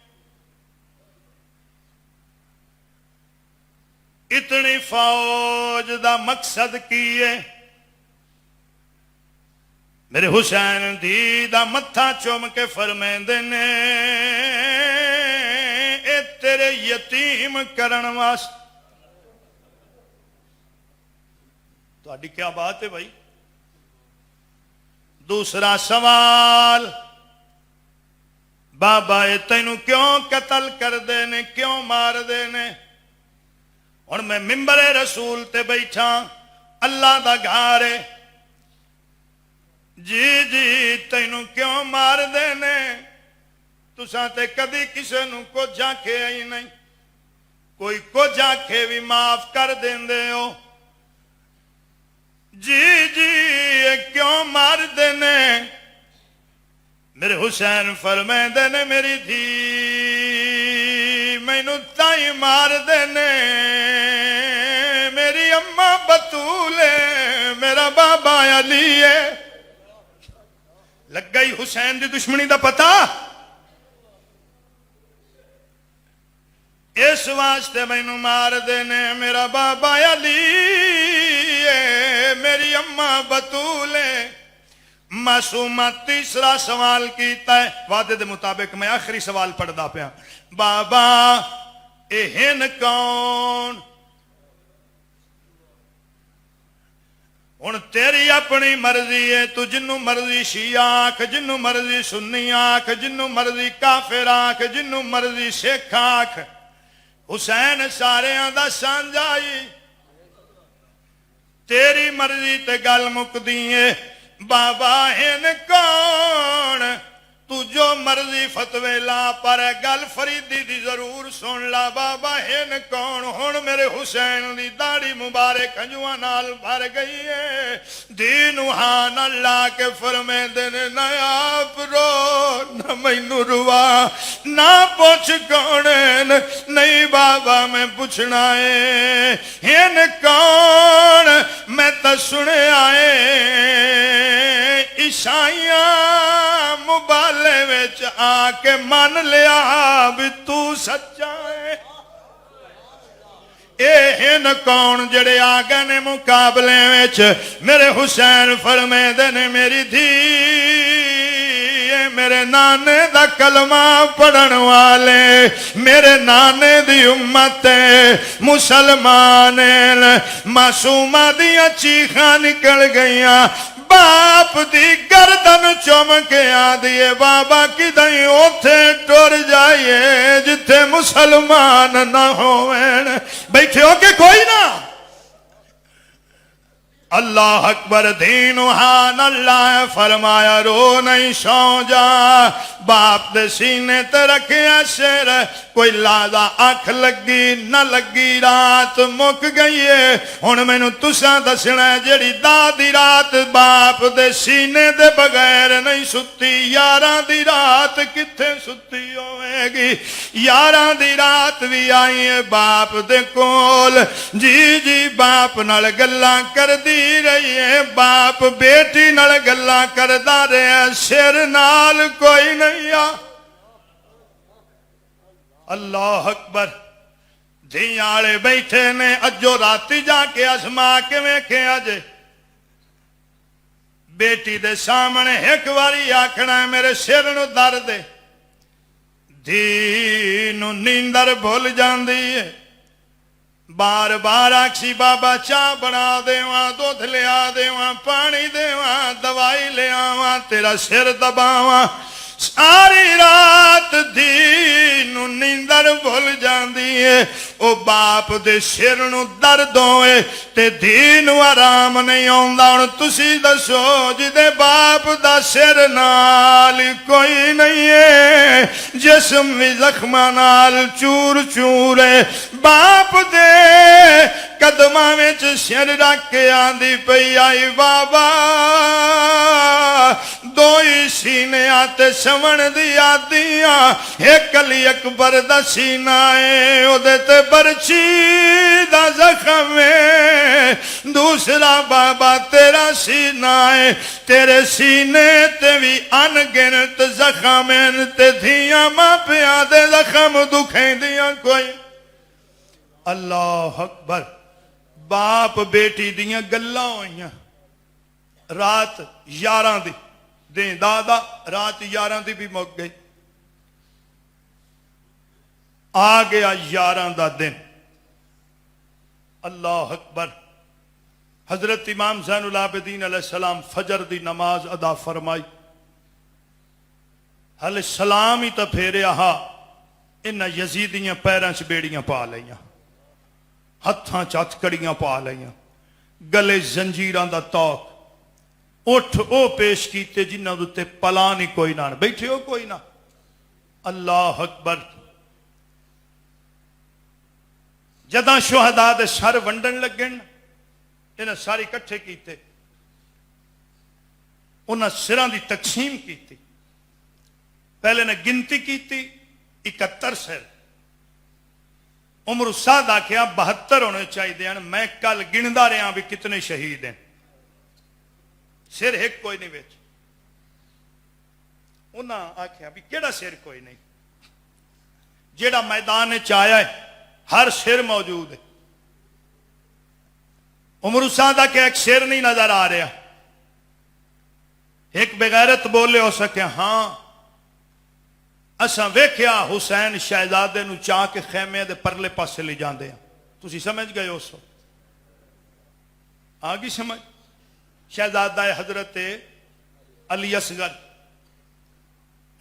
اتنی فوج دا مقصد کی ہے میرے حسین دی دا متھا چوم کے فرمیندے نے اے تیرے یتیم کرن واسطے تہاڈی کیا بات ہے بھائی؟ دوسرا سوال، بابا یہ تینوں کیوں قتل کر دے نے، کیوں مار دے نے؟ اور میں ممبر رسول تے بیٹھا، اللہ دا گھر ہے، جی تینوں کیوں مار دے نے؟ تساں تے کدی کسے نو کچھ آکھے ہی نہیں، کوئی کچھ آکھے بھی معاف کر دیندے ہو، جی یہ کیوں مار دے نے؟ میرے حسین فرمیندے نے میری دھی مینوں تائی مار دے نے، میری اماں بطول ہے، میرا بابا علی ہے۔ لگ گئی حسین دی دشمنی دا پتہ؟ اس واسطے مینوں مار دے نے، میرا بابا علی ہے، میری اماں بطول ہے۔ معصومہ تیسرا سوال کیتا ہے، وعدے دے مطابق میں آخری سوال پڑھدا پیا، بابا اے ہن کون؟ ہن تیری اپنی مرضی ہے، تو جنوں مرضی شیعہ آکھ، جنوں مرضی سنی آکھ، جنوں مرضی کافر آکھ، جنوں مرضی سکھ آکھ، حسین ساریاں دا سانجائی، تیری مرضی تے گل مکدی ہے۔ بابا ہن کون؟ تو جو مرضی فتوے لا، پر گل فریدی دی ضرور سن لا، بابا ہن کون؟ ہن میرے حسین دی داڑھی مبارک ہنجواں نال بھر گئی ہے، دین ہاں نہ لا کے فرمیندے نے، نہ آپ رو نہ مینوں روا، نہ پوچھ کون ہے، نہیں بابا میں پوچھنا ہے ہن کون؟ میں تا سنے آئے عیسائیاں مبالے وچ آ کے من لیا بھی تو سچا ہے۔ اے ہن کون جڑے آ گئے نے مقابلے وچ؟ میرے حسین فرمیندے نے میری دھی میرے نانے دا کلمہ پڑھن والے، میرے نانے دی امت مسلمان، معصومہ دیاں چیخاں نکل گئیاں، باپ دی گردن چوم کے آدھیے بابا کدھیں اوتھے ٹر جائیے جتھے مسلمان نہ ہوئیں، بیٹھے ہو کہ کوئی نہ؟ اللہ اکبر، دین ہان اللہ فرمایا رو نہیں سو جا، باپ دے سینے تے رکھیا سر، کوئی لازا آنکھ لگی نہ لگی رات مک گئی ہے۔ ہن مینوں تساں دسنا جڑی دادی رات باپ دے سینے دے بغیر نہیں ستی، یاراں دی رات کتھے ستی ہوئے گی؟ یاراں دی رات بھی آئی ہے باپ دے کول، جی باپ نال گلاں کر دی رہی ہے، باپ بیٹی نال گلاں کردا رہا، سر نال کوئی نہیں آ۔ اللہ اکبر، دھیاں والے بیٹھے نے، اجو راتی جا کے آزما کے ویکھیا جے، بیٹی دے سامنے ایک واری آکھنا ہے میرے سر نو درد ہے، دھی نو نیندر بھول جاندی ہے، بار بار آکسی بابا چاہ بنا دیواں، دودھ لیا دیواں، پانی دیواں، دوائی لیا تیرا سر دباواں، ساری رات دینو نیندر بھول جاندی ہے، او باپ دے سر نو درد ہوئے تے دینو آرام نہیں ہوندا۔ ہن تسی دسو جدے باپ دا سر نال کوئی نہیں ہے، جسم وی زخماں نال چور چور ہے، باپ دے قدماں وچ سر رکھ کے آندی پئی آئی بابا دو ہی سینے آتے سمن دی آدیاں، ایک علی اکبر دا سینہ ہے او دے تے برچی دا زخم ہے، دوسرا بابا تیرا سینہ ہے، تیرے سینے تے بھی ان گنت زخم ہیں تے دھیاں ماں پیاں دے زخم دکھیں دیاں کوئی۔ اللہ اکبر، باپ بیٹی دیاں گلاں ہوئیاں، رات 11 دی دیں دادا رات 11 دی بھی مک گئی، آ گیا 11 دا دن۔ اللہ اکبر، حضرت امام زین العابدین علیہ السلام فجر دی نماز ادا فرمائی، ہلے سلام ہی تو پھیریا ہا انہاں یزیدیاں پیراں چ بیڑیاں پا لیاں، ہتھاں چ ہتھکڑیاں پا لیاں، گلے زنجیراں دا توق، اٹھ او پیش کیتے جنہاں دے تے پلان ہی کوئی نہ، بیٹھے ہو کوئی نہ، اللہ اکبر۔ جداں شہداء دے سر ونڈن لگن انہاں سارے اکٹھے کیتے، انہاں سراں دی تقسیم کیتی، پہلے نے گنتی کیتی 71 سر، عمر سعد آکھیا 72 ہونے چاہیے ہیں، میں کل گندا رہا بھی کتنے شہید ہیں، سر ایک کوئی نہیں ویچ، انہاں آکھیا بھی کیڑا سر کوئی نہیں، جیڑا میدان چایا ہے ہر سر موجود ہے۔ عمر سعد کہ ایک سر نہیں نظر آ رہا، ایک بغیرت بولے ہو سکے ہاں اساں ویکھیا حسین شہزادے نو چاہ کے خیمے دے پرلے پاسے لے جاندے ہیں، تسی سمجھ گئے ہو سو آگی سمجھ، شہزادہ حضرت علی اصغر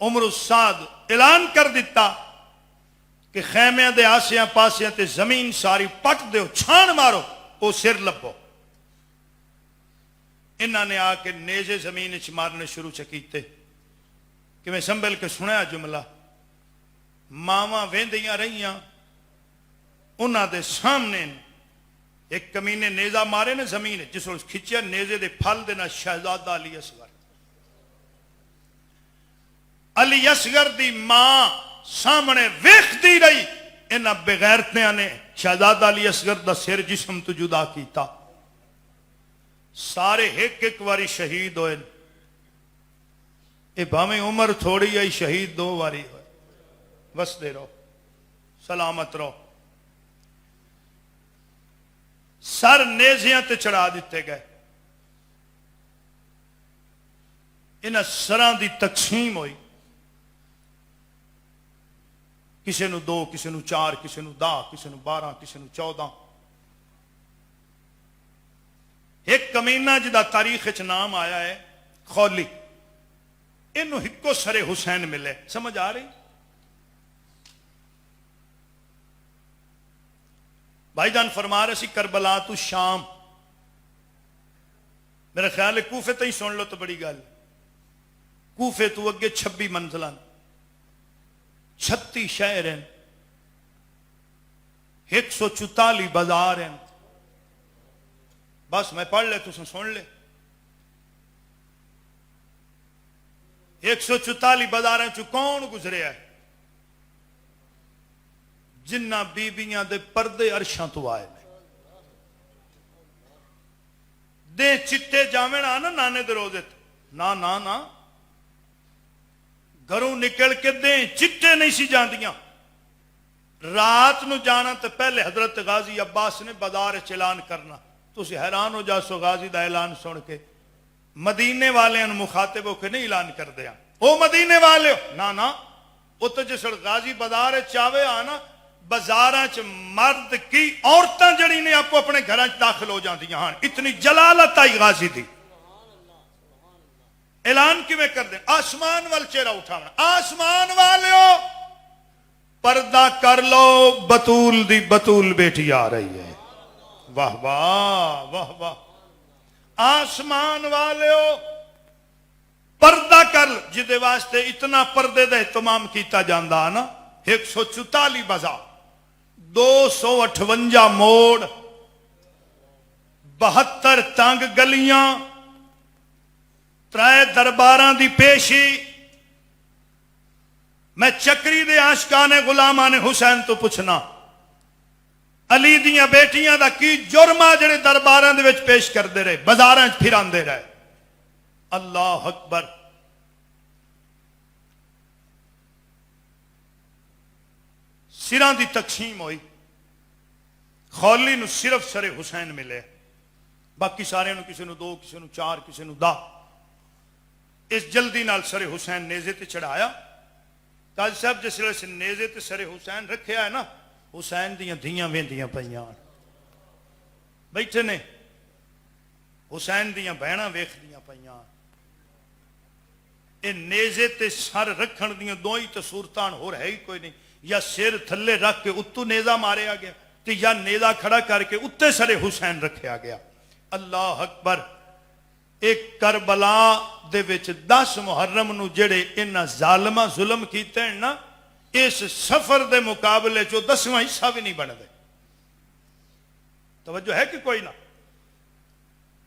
عمر سعد اعلان کر دیتا کہ خیمے دے آسیاں پاسیاں تے زمین ساری پٹ دیو، چھان مارو، وہ سر لبو۔ انہاں نے آ کے نیزے زمین اچ مارنے شروع چکیتے کہ میں سنبھل کے سنیا جملہ، ماواں ویندیاں رہیاں انہاں دے سامنے ایک کمینے نیزہ مارے نے زمین جس وقت کھچیا نیزے دے پھل دینا شہزادہ علی اصغر، علی اصغر دی ماں سامنے ویکھدی رہی، انہاں بغیرتیاں نے شہزادہ علی اصغر دا سر جسم تو جدا کیتا، سارے ایک ایک واری شہید ہوئے، اے بھامیں عمر تھوڑی آئی شہید 2 واری ہوئے، وسدے رہو سلامت رہو۔ سر نیزیاں تے چڑھا دیتے گئے، انہاں سران دی تقسیم ہوئی، کسی نو 2 کسی نو 4 کسی نو 10 کسی نو 12 کسی نو 14۔ ایک کمینہ جدا تاریخ اچ نام آیا ہے خولی، انہوں ہکو سر حسین ملے، سمجھ آ رہی؟ بھائی جان فرما رہے سی کربلا تو شام، میرا خیال ہے کوفے تو ہی سن لو تو بڑی گل، کوفے تو اگے 26 منزلان 36 شہر ہیں، 144 بازار ہیں، بس میں پڑھ لے تو سن لے، 144 بازاریں چو کون گزرے ہے؟ جنہ بیبیاں دے پردے عرشاں تو آئے میں، دے چٹے جامن آنا نانے دے روزے نا گھروں نکل کے دیں چٹے نہیں سی جاندیاں، رات نو جانا تو پہلے حضرت غازی عباس نے بازار اعلان کرنا، تو اسی حیران ہو جا سو غازی دا اعلان سن کے، مدینے والے ان مخاطب ہو کے نہیں اعلان کر دیا، او مدینے والے ہو نا وہ تو جس غازی بازار چاہے آنا بازاراں چ مرد کی عورتاں جڑی نے آپ اپنے گھراں چ داخل ہو جاندیاں ہاں، اتنی جلالت آئی غازی دی۔ اعلان کیویں کر دیں؟ آسمان وال چہرہ اٹھاونا، آسمان والیو پردہ کر لو، بطول دی بطول بیٹی آ رہی ہے، واہ واہ واہ واہ، آسمان والیو پردہ کر، جدے واسطے اتنا پردے دا اہتمام کیتا جاندہ نا، 144 بازار، 258 موڑ، 72 تنگ گلیاں، 3 درباراں دی پیشی۔ میں چکری دے عاشقان غلامان حسین تو پوچھنا، علی دیاں بیٹیاں دا کی جرمہ جڑے درباراں دے وچ پیش کر دے رہے، بازاراں پھران دے رہے، اللہ اکبر۔ سران دی تقسیم ہوئی، خولی نو صرف سر حسین ملے، باقی سارے نو کسی نو 2 کسی نو 4 کسی نو 10۔ اس جلدی نال سر حسین نیزے تے چڑھایا، قاضی صاحب جس لئے سے نیزے تے سر حسین رکھیا ہے نا، حسین دیاں دھیاں ویندیاں پئیاں بیٹھے نے، حسین دیاں بہناں ویکھدیاں پیاں اے نیزے تے سر رکھن دیاں دو ہی تے صورتاں ہور ہے ہی کوئی نہیں، یا سر تھلے رکھ کے اتو نیزہ ماریا گیا تے یا نیزہ کھڑا کر کے اتے سر حسین رکھیا گیا۔ اللہ اکبر۔ ایک کربلا دے وچ 10 محرم نو جڑے انہاں ظالماں ظلم کیتے ہیں نا، اس سفر دے مقابلے چو 10واں حصہ بھی نہیں بن دے۔ توجہ ہے کہ کوئی نہ؟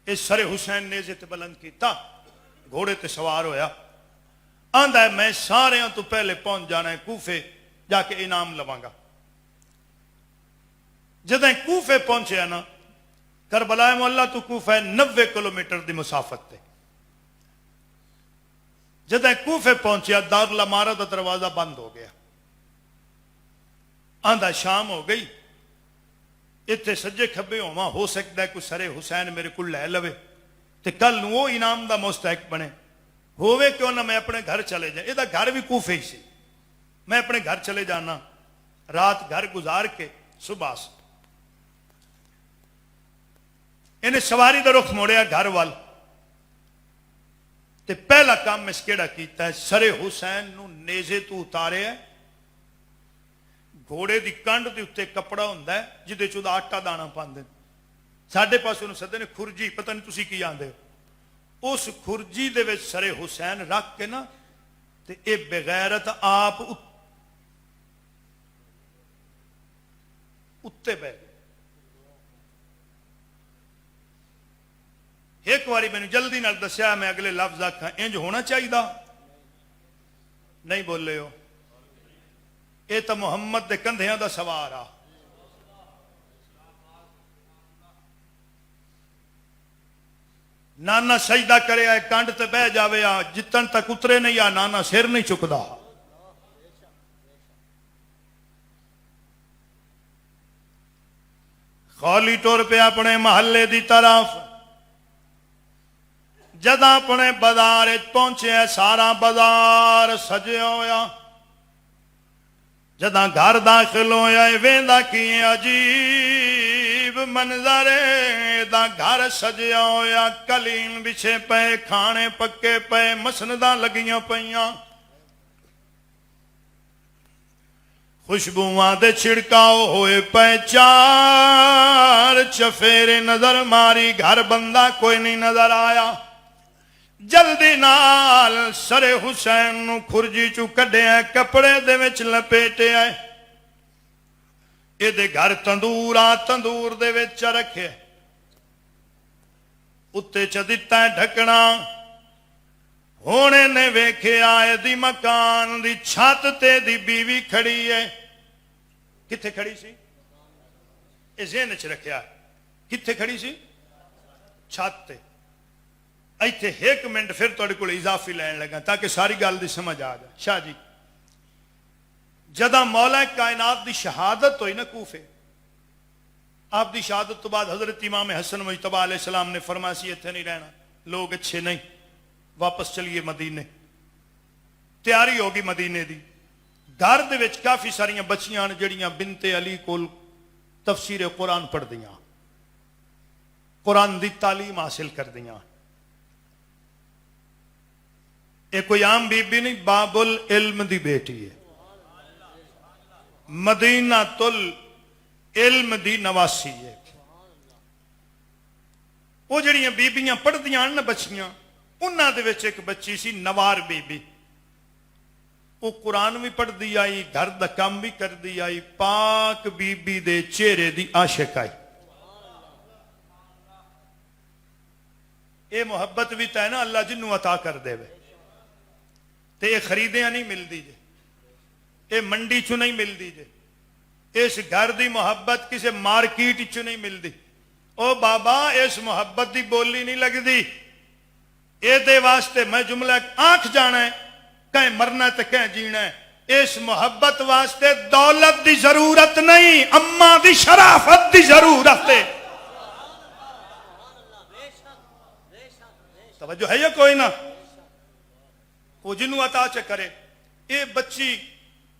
اس سر حسین نیزے تے بلند کیتا، گھوڑے تے سوار ہویا، آندا ہے میں سارے تو پہلے پہنچ جانا ہے کوفے، جا کے انعام لواں گا۔ جدیں کوفے پہنچے نا، کربلا مولا تو کوفہ 90 کلومیٹر دی مسافت تے، جدیں کوفے پہنچیا دارالامارہ دا دروازہ بند ہو گیا، آندا شام ہو گئی، اتنے سجے کھبے ہوا، ہو سکتا ہے کوئی سر حسین میرے کو لے لوے تے کل وہ انعام دا مستحق بنے، ہووے کیوں نہ میں اپنے گھر چلے جائیں۔ یہ گھر بھی کوفے ہی سی، میں اپنے گھر چلے جانا، رات گھر گزار کے صبح سے انہیں سواری دا رخ موڑیا گھر وال تے پہلا کام اس کیڑا کیتا ہے، سر حسین نو نیزے تو اتارے ہے، گھوڑے دی کنڈ دے اتے کپڑا ہوندا ہے جدے چوں آٹا دانا پاندے، ساڈے پاس انہوں سدے نے خرجی، پتہ نہیں تسی کی آندے ہو، اس خرجی دے وچ سر حسین رکھ کے نا تے اے بغیرت آپ اتے بہ گئے۔ ایک باری میں نے جلدی نال دسیا، میں اگلے لفظ آکھاں انج ہونا چاہیے نہیں بولے ہو، اے تو محمد دے کندھیاں دا سوار آ۔ نانا سجدہ کرے آئے کانڈ تے بہ جاوے آ، جتن تک اترے نہیں آ نانا سر نہیں چکدا۔ خالی ٹور پہ اپنے محلے دی طرف، جداں اپنے بازار پہنچے سارا بازار سجے ہویا، جداں گھر داخل ہویا ویندا کی عجیب منظر دا، گھر سجیا ہویا، قالین بچھے پے، کھانے پکے پے، مسنداں لگیاں پیاں، خوشبوواں دے چھڑکاؤ ہوئے پے، چار چفیرے نظر ماری، گھر بندہ کوئی نہیں نظر آیا۔ جلدی نال سر حسین نو خرجی چو کڈے آئے، کپڑے دے وچ لپیٹے آئے، اے دے گھر تندور آ، تندور دے وچ رکھے، اتے چ دتا ہے ڈھکنا، ہونے نے ویکھے آئے دی مکان دی چھت تے دی بیوی کھڑی ہے۔ کتھے کھڑی سی؟ اے ذہن وچ رکھیا، کتھے کھڑی سی؟ چھت تے۔ ایتھے ایک منٹ پھر تہاڈے کول اضافی لین لگا تاکہ ساری گل دی سمجھ آ جائے۔ شاہ جی جداں مولا کائنات دی شہادت ہوئی نا کوفے، آپ دی شہادت تو بعد حضرت امام حسن مجتبیٰ علیہ السلام نے فرمایا سی ایتھے نہیں رہنا، لوگ اچھے نہیں، واپس چلیے مدینے۔ تیاری ہوگی مدینے دی، گھر دے وچ کافی ساریاں بچیاں جڑیاں بنت علی کول تفسیر قرآن پڑھ دیاں، قرآن دی تعلیم حاصل کر دیاں۔ یہ کوئی عام بی بی نہیں، باب العلم دی بیٹی ہے، مدینہ العلم دی نواسی ہے۔ وہ جڑیاں بیبیاں پڑھ دیاں نا بچیاں، انہاں دے وچ ایک بچی سی نوار بی بی، وہ قرآن بھی پڑھ دی آئی، گھر دا کام بھی کر دی آئی، پاک بی بی دے چہرے دی عاشق آئی۔ اے محبت بھی تے نا اللہ جنوں عطا کر دے وے، تے یہ خریدیاں نہیں مل دی جے، یہ منڈی چو نہیں مل دی جے، اس گھر دی محبت کسے مارکیٹ چو نہیں مل دی۔ او بابا اس محبت دی بولی نہیں لگ دی، اے دے واسطے میں جملہ آنکھ جانا ہے، کہیں مرنا تے کہیں جینا ہے۔ اس محبت واسطے دولت دی ضرورت نہیں، اماں دی شرافت دی ضرورت ہے۔ توجہ ہے یا کوئی نہ؟ وہ جنوں عطا کرے، اے بچی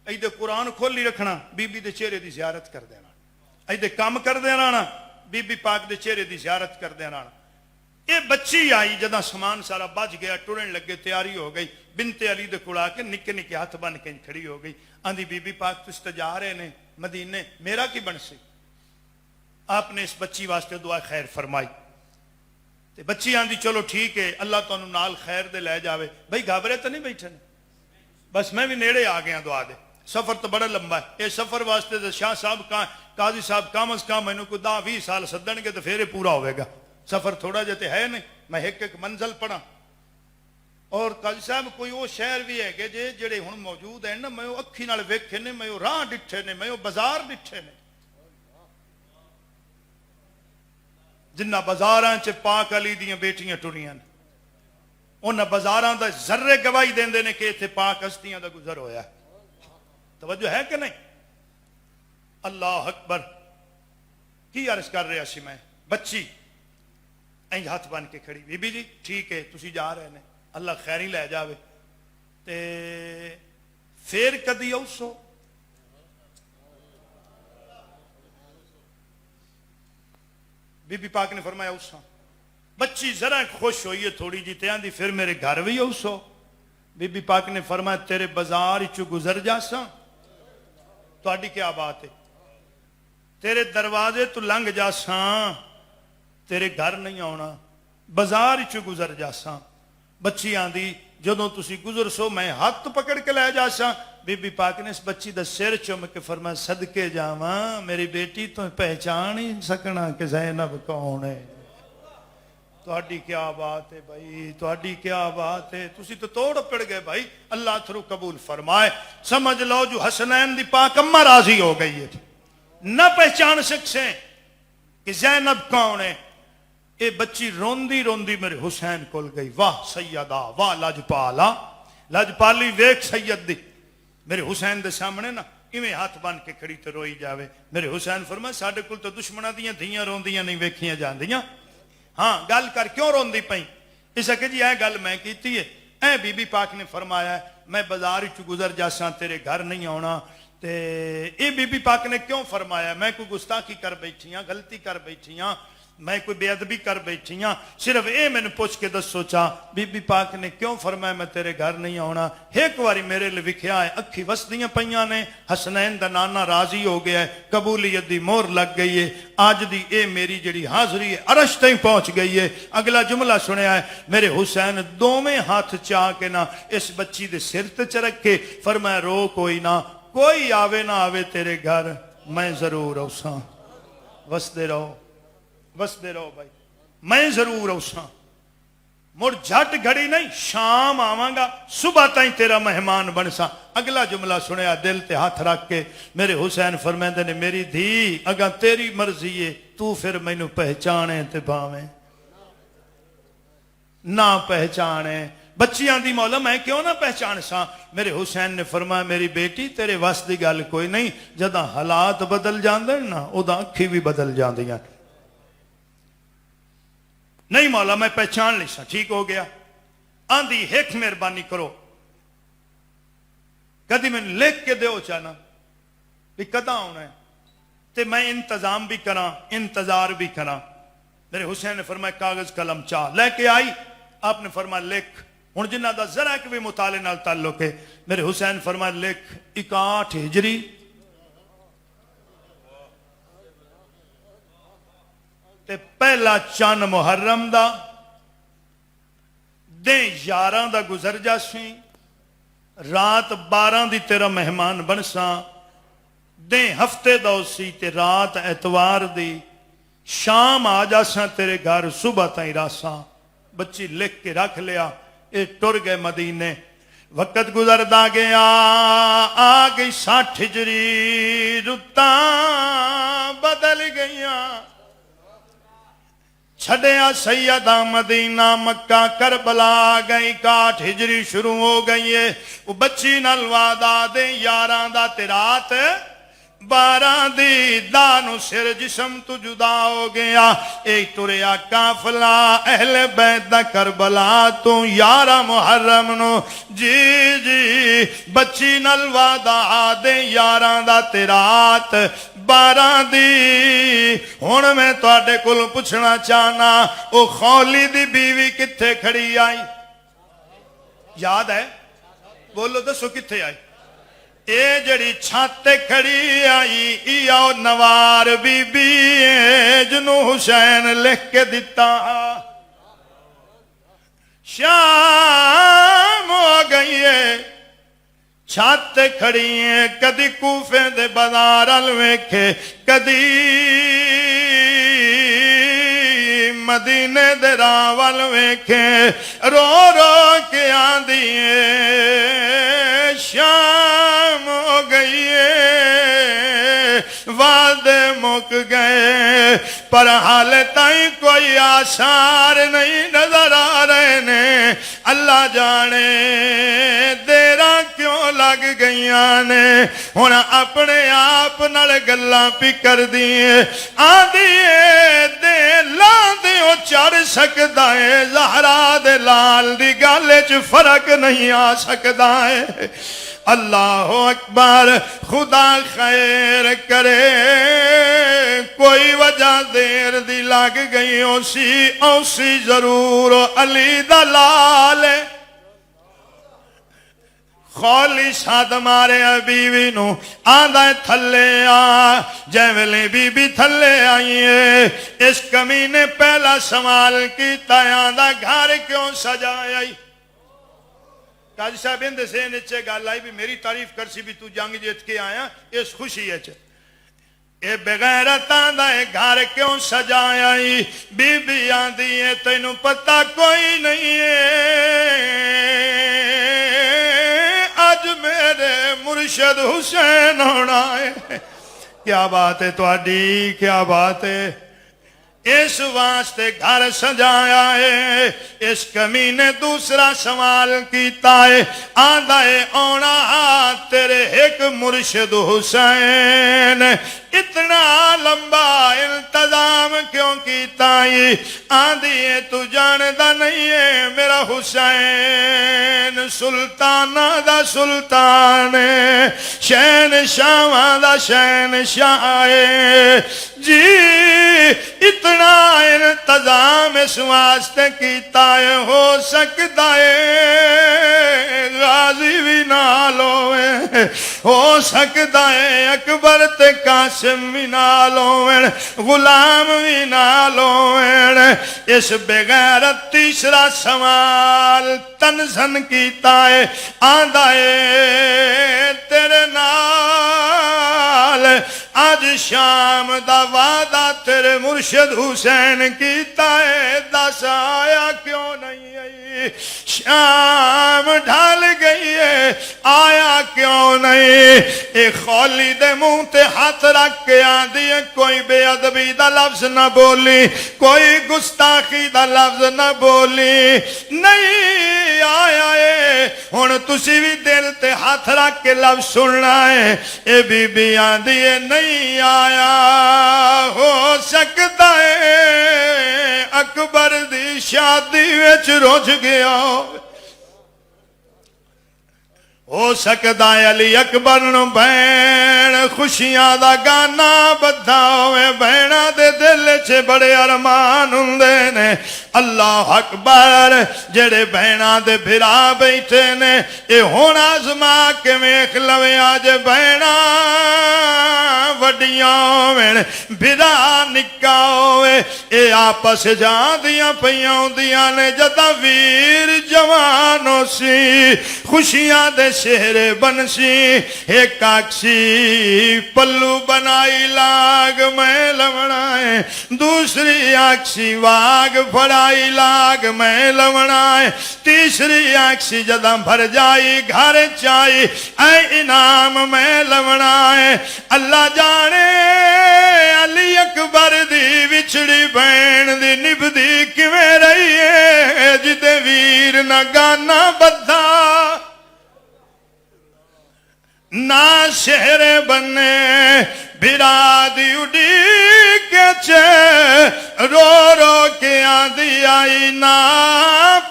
ایدے قرآن کھولی رکھنا، بی بی دے چہرے دی زیارت کر دینا، ایدے کام کر دینا نا، بی بی پاک دے چہرے دی زیارت کر دینا۔ یہ بچی آئی جدہ سامان سارا بج گیا ٹرن لگے تیاری ہو گئی بنت علی دے کول آ کے نکے نکے ہاتھ بن کے کھڑی ہو گئی آندھی بی بی پاک تس تے جا رہے نے مدینے میرا کی بن سی آپ نے اس بچی واسطے دعا خیر فرمائی تے بچی آندھی چلو ٹھیک ہے اللہ تو نال خیر دے لے جاوے بھائی گھابرے تو نہیں بیٹھے نے بس میں بھی نیڑے آ گیا دعا دے سفر تو بڑا لمبا ہے یہ سفر واسطے تو شاہ صاحب قاضی صاحب کم از کم میں کو 10-20 سال سدن کے تو پھر پورا ہوئے گا سفر تھوڑا جتے ہے نہیں میں ایک ایک منزل پڑھا اور قاضی صاحب کوئی وہ شہر بھی ہے کہ جڑے ہن موجود ہیں نا میں وہ اکھی نال ویکھے نے میں وہ راہ ڈٹھے نے میں وہ بازار ڈٹھے نے جنہ بازاراں چ پاک علی دیاں بیٹیاں ٹریاں نے انہاں بازاراں دا ذرے گواہی دیندے نے کہ اتنے پاک ہستیاں دا گزر ہویا ہے توجہ ہے کہ نہیں اللہ اکبر کی عرض کر رہا سی میں بچی اینج ہاتھ بن کے کھڑی بی بی جی ٹھیک ہے تسی جا رہے نے اللہ خیر ہی لے جاوے تے پھر کدی اوسو بی بی پاک نے فرمایا اوسا بچی ذرا خوش ہوئی ہے تھوڑی جی تے آندھی پھر میرے گھر بھی اوسو بی بی پاک نے فرمایا تیرے بازار چو گزر جاساں تہاڈی کیا بات ہے تیرے دروازے تو لنگ جاساں تیرے گھر نہیں آنا بازار چو گزر جاساں بچی آندھی جدوں تسی گزر سو میں ہاتھ پکڑ کے لے جاساں بی بی پاک نے اس بچی دا سر چوم کے فرمایا صدقے جاواں میری بیٹی تو پہچان ہی سکنا کہ زینب کون ہے تہاڈی کیا بات ہے بھائی تہاڈی کیا بات ہے تسی تو توڑ پڑ گئے بھائی اللہ تھرو قبول فرمائے سمجھ لو جو حسنین دی پاک اماں راضی ہو گئی ہے نہ پہچان سکسیں کہ زینب کون ہے اے بچی روندی روندی میرے حسین کول گئی واہ سیدہ واہ لاجپالا لاجپالی ویک سید دی میرے حسین دے سامنے نا ایویں ہاتھ بن کے کھڑی تے روئی جاوے میرے حسین فرمایا ساڈے کول تو دشمناں دیاں دھیاں روندیاں نہیں ویکھیاں جاندیاں ہاں گل کر کیوں روندی پئی اس کہ جی اے گل میں کیتی ہے اے بی بی پاک نے فرمایا ہے میں بازار چ گزر جاساں تیرے گھر نہیں آنا تے اے بی بی پاک نے کیوں فرمایا میں کوئی گستاخی کر بیٹھیاں غلطی کر بیٹھیاں میں کوئی بے ادبی کر بیٹھیاں صرف اے میں نے پوچھ کے دسو چاہ بی بی پاک نے کیوں فرمایا میں تیرے گھر نہیں آنا ایک واری میرے لئے وکھیا ہے اکھی وسدیاں پئیاں نے حسنین دا نانا راضی ہو گیا ہے قبولیت دی مور لگ گئی ہے آج دی اے میری جڑی حاضری ہے عرش تائیں پہنچ گئی ہے اگلا جملہ سنیا ہے میرے حسین دوویں ہاتھ چاہ کے نہ اس بچی دے سر تے چرک کے فرمایا رو کوئی نہ کوئی آوے نہ آوے تیرے گھر میں ضرور اوساں وسدے رہو بھائی میں ضرور اوساں مڑ جھٹ گھڑی نہیں شام آواں گا صبح تائیں تیرا مہمان بنسا اگلا جملہ سنیا دل تے ہاتھ رکھ کے میرے حسین فرمیندے نے میری دھی اگا تیری مرضی ہے تو پھر مینوں پہچانے تے پاویں نہ پہچانے بچیاں دی مولا میں کیوں نہ پہچان سا میرے حسین نے فرمایا میری بیٹی تیرے وس دی گل کوئی نہیں جداں حالات بدل جاندے نا اوداں اکھی بھی بدل جاندیاں نہیں مولا میں پہچان لی سا ٹھیک ہو گیا آندھی ایک مہربانی کرو کدی میں لکھ کے دیو چاہنا بھی کدا ہونا ہے تے میں انتظام بھی کراں انتظار بھی کراں میرے حسین نے فرمایا کاغذ قلم چاہ لے کے آئی آپ نے فرمایا لکھ ہن جنہ دا ذرا کہ بھی مطالعے نال تعلق ہے میرے حسین فرمایا لکھ 61 ہجری تے پہلا چان محرم دا دیں 11 دا گزر جاسیں رات 12 دی تیرا مہمان بنساں دیں ہفتے دا اسی تے رات اتوار دی شام آ جاساں تیرے گھر صبح تائیں راساں بچی لکھ کے رکھ لیا اے ٹر گئے مدینے وقت گزردا گیا آ گئی 60 ہجری رتاں بدل گئیاں چھڑیا سیدہ مدینہ مکہ کربلا گئی 61 ہجری شروع ہو گئی ہے وہ بچی نال وعدہ دے 11 دا تے رات 12 دی دانو سر جسم تو جدا ہو گیا ایک تریا کافلہ اہل بیت دا کربلا تو 11 محرم نو جی بچی نال وعدہ دے 11 دا تے رات 12 دی ہن میں تواڈے کول پوچھنا چاہنا او خولی دی بیوی کتھے کھڑی آئی؟ یاد ہے؟ بولو دسو کتھے آئی؟ اے جڑی چھت کھڑی آئی یا نوار بی بی جنوں حسین لکھ کے دتا شام ہو گئی ہے چھت کھڑی ہے کدی کوفے دے بازار ال ویکھے کدی مدینے دے راہ ول ویکھے رو رو کے آندی ہے شام ہو گئی ہے وعدے مک گئے پر حال تائیں کوئی آثار نہیں نظر آ رہے نے اللہ جانے دیراں کیوں لگ گئیاں نے ہن اپنے آپ نال گلاں پی کر دیئے آندیے دے لاندیوں چڑھ سکدا ہے زہرا دے لال دی گل وچ فرق نہیں آ سکدا ہے اللہ اکبر خدا خیر کرے کوئی وجہ دیر دی لگ گئی اوسی ضرور علی دا لال خولی ساتھ مارے بیوی نو آدھا تھلے آ جیولے بی بی تھلے آئی ہے اس کمی نے پہلا سوال کیتا آدھا گھر کیوں سجایا قاضی صاحب اندے سے نیچے گل آئی بھی میری تعریف کر سی بھی تو جنگ جیت کے آیا اس خوشی ہے اے بغیرت آندہ ہے گھر کیوں سجایا بی بی آندھی ہے تینوں پتہ کوئی نہیں ہے آج میرے مرشد حسین ہونا ہے کیا بات ہے تواڈی کیا بات ہے اس واسطے گھر سجایا ہے اس کمی نے دوسرا سوال کیتا ہے آندھا ہے اونا تیرے ایک مرشد حسین اتنا لمبا انتظام کیوں کیتا ہے آندھی ہے تو جاندہ نہیں ہے میرا حسین سلطانہ دا سلطان ہے شہن شاہ دا شہن شاہ ہے جی اتنا انتظام اس واسطے کیتا ہے ہو سکتا ہے غازی بھی نال ہوئے ہو سکتا ہے اکبر تے قاسم بھی نال ہوئے غلام بھی نال ہوئے اس بغیرت تیسرا سوال تنزن کیتا ہے آندھا ہے تیرے نال آج شام دا وعدہ تیرے مرشد حسین کیتا ہے دس آیا کیوں نہیں آئی شام ڈھال گئی ہے آیا کیوں نہیں ایک خولی دے منہ تے ہاتھ رکھ کے آندھی ہے کوئی بے ادبی دا لفظ نہ بولی کوئی گستاخی دا لفظ نہ بولی نہیں آیا ہے ہن تسی بھی دل تے ہاتھ رکھ کے لفظ سننا ہے اے بی بی آندھی ہے نہیں آیا ہو سکتا ہے اکبر دی شادی وچ رج گیا ہو سکتا ہے علی اکبر نو بہن خوشیاں دا گانا بدھا ہوئے بہنا دے دل چھے بڑے ارمان ہوندے نے اللہ اکبر جڑے بہنا دے بھرا بیٹھے نے اے ہون آزما کے ویکھ لوے آج بہنا وڈیاں ہوئے بھرا نکا ہوئے اے آپس جان دیاں پیاں دیاں نے جدا ویر جوانوں سی خوشیاں دے شہر بنسی ایک آکسی پلو بنائی لاغ میں لمڑائے دوسری آکسی واغ پھڑائی لاغ میں لمڑائے تیسری آکسی جدہ بھر جائی گھر چائی اے انعام میں لمڑائے اللہ جانے علی اکبر دی وچڑی بین دی نبدی کیویں رہی ہے جدے ویر نہ گانا بدھا نہ شہر بنے بھرا دی اڈی کے چھے رو رو کے آندھی آئی نہ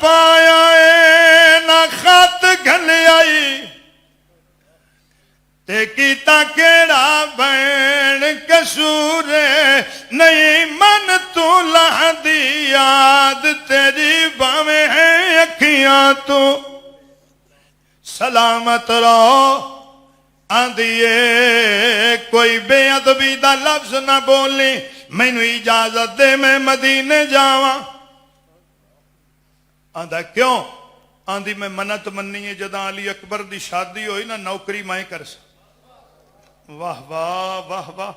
پایا ہے نہ خط گھل آئی تے کیتا کیڑا بین قصور نہیں من تو لہدی یاد تیری باویں ہیں اکھیاں تو سلامت رہو آندیے کوئی بے ادبی دا لفظ نہ بولی مینوں اجازت دے میں مدینے جاواں آندا کیوں آندی میں منت منی ہے جداں علی اکبر دی شادی ہوئی نا نوکری میں کر سا واہ واہ واہ واہ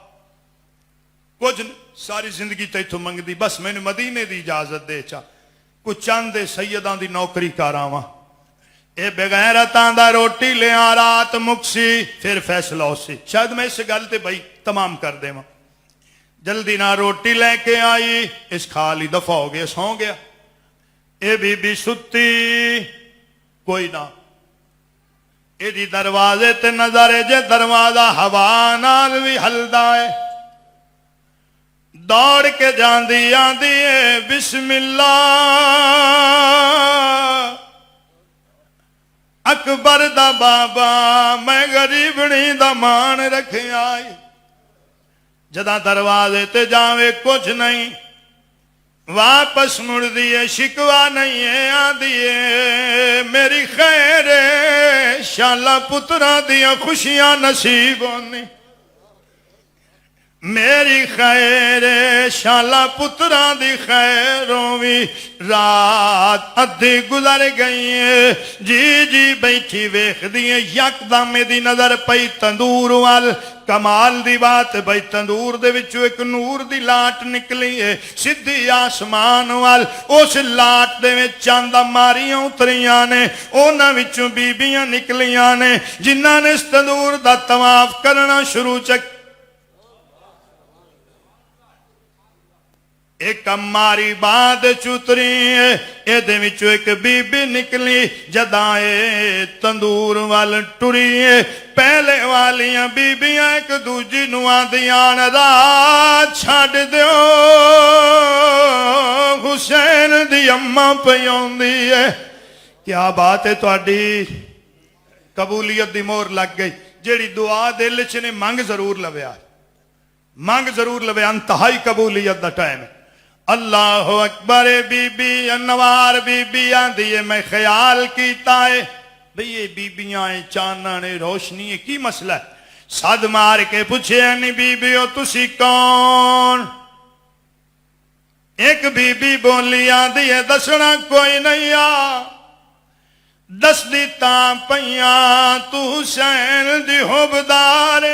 کچھ ساری زندگی تیتھوں منگ دی بس میں نے مدینے دی اجازت دے چا کچھ چند سیداں دی نوکری کراواں اے بغیرتاں دا روٹی لے آ رات مکسی پھر فیصلہ ہو سی شاید میں اس گل تے بھائی تمام کر دے ماں جلدی نہ روٹی لے کے آئی اس خالی دفعہ ہو گیا سو گیا اے بی ستی کوئی نہ اے دی دروازے تے نظر جے دروازہ ہوا نال بھی ہلدا ہے دوڑ کے جاندی آندی ہے بسم اللہ اکبر دا بابا میں غریبنی دا مان رکھے آئی جداں دروازے تے جاوے کچھ نہیں واپس مڑ دیے شکوا نہیں ہے آدھیے میری خیر شالا پترا دیا خوشیاں نصیب ہونی میری خیر شالا پترا دی خیروں بھی رات ادھی گزر گئی ہے جی بیٹھی ویکھ دیے یکدم دی نظر پئی تندور وال کمال دی بات بھائی تندور دے وچوں ایک نور دی لاٹ نکلی ہے سدھی آسمان وال اس لاٹ دے وچ چند ماریاں اتریاں نے انہاں وچوں بیبیاں نکلیاں نے جنہاں نے اس تندور دا طواف کرنا شروع ایک ماری بعد چتری اے دے وچوں ایک بی بی نکلی جدائے تندور وال ٹری پہلے والیاں بی بیاں ایک دوجی نو آندیاں رات چھڈ دیو حسین دی اماں پئی اوندی ہے کیا بات ہے تہاڈی قبولیت دی مور لگ گئی جیڑی دعا دل وچ نے منگ ضرور لویا منگ ضرور لویا انتہائی قبولیت دا ٹائم ہے اللہ اکبر بی بی انوار بی بی آندھی ہے میں خیال کیتا ہے بھئی یہ بی بیاں چانن روشنی ہے کی مسئلہ ہے صد مار کے پوچھے نہیں بی بی ہو تسی کون ایک بی بی بولی آندھی ہے دسنا کوئی نہیں آ دس دی تاں پئیاں تو حسین دی حبدار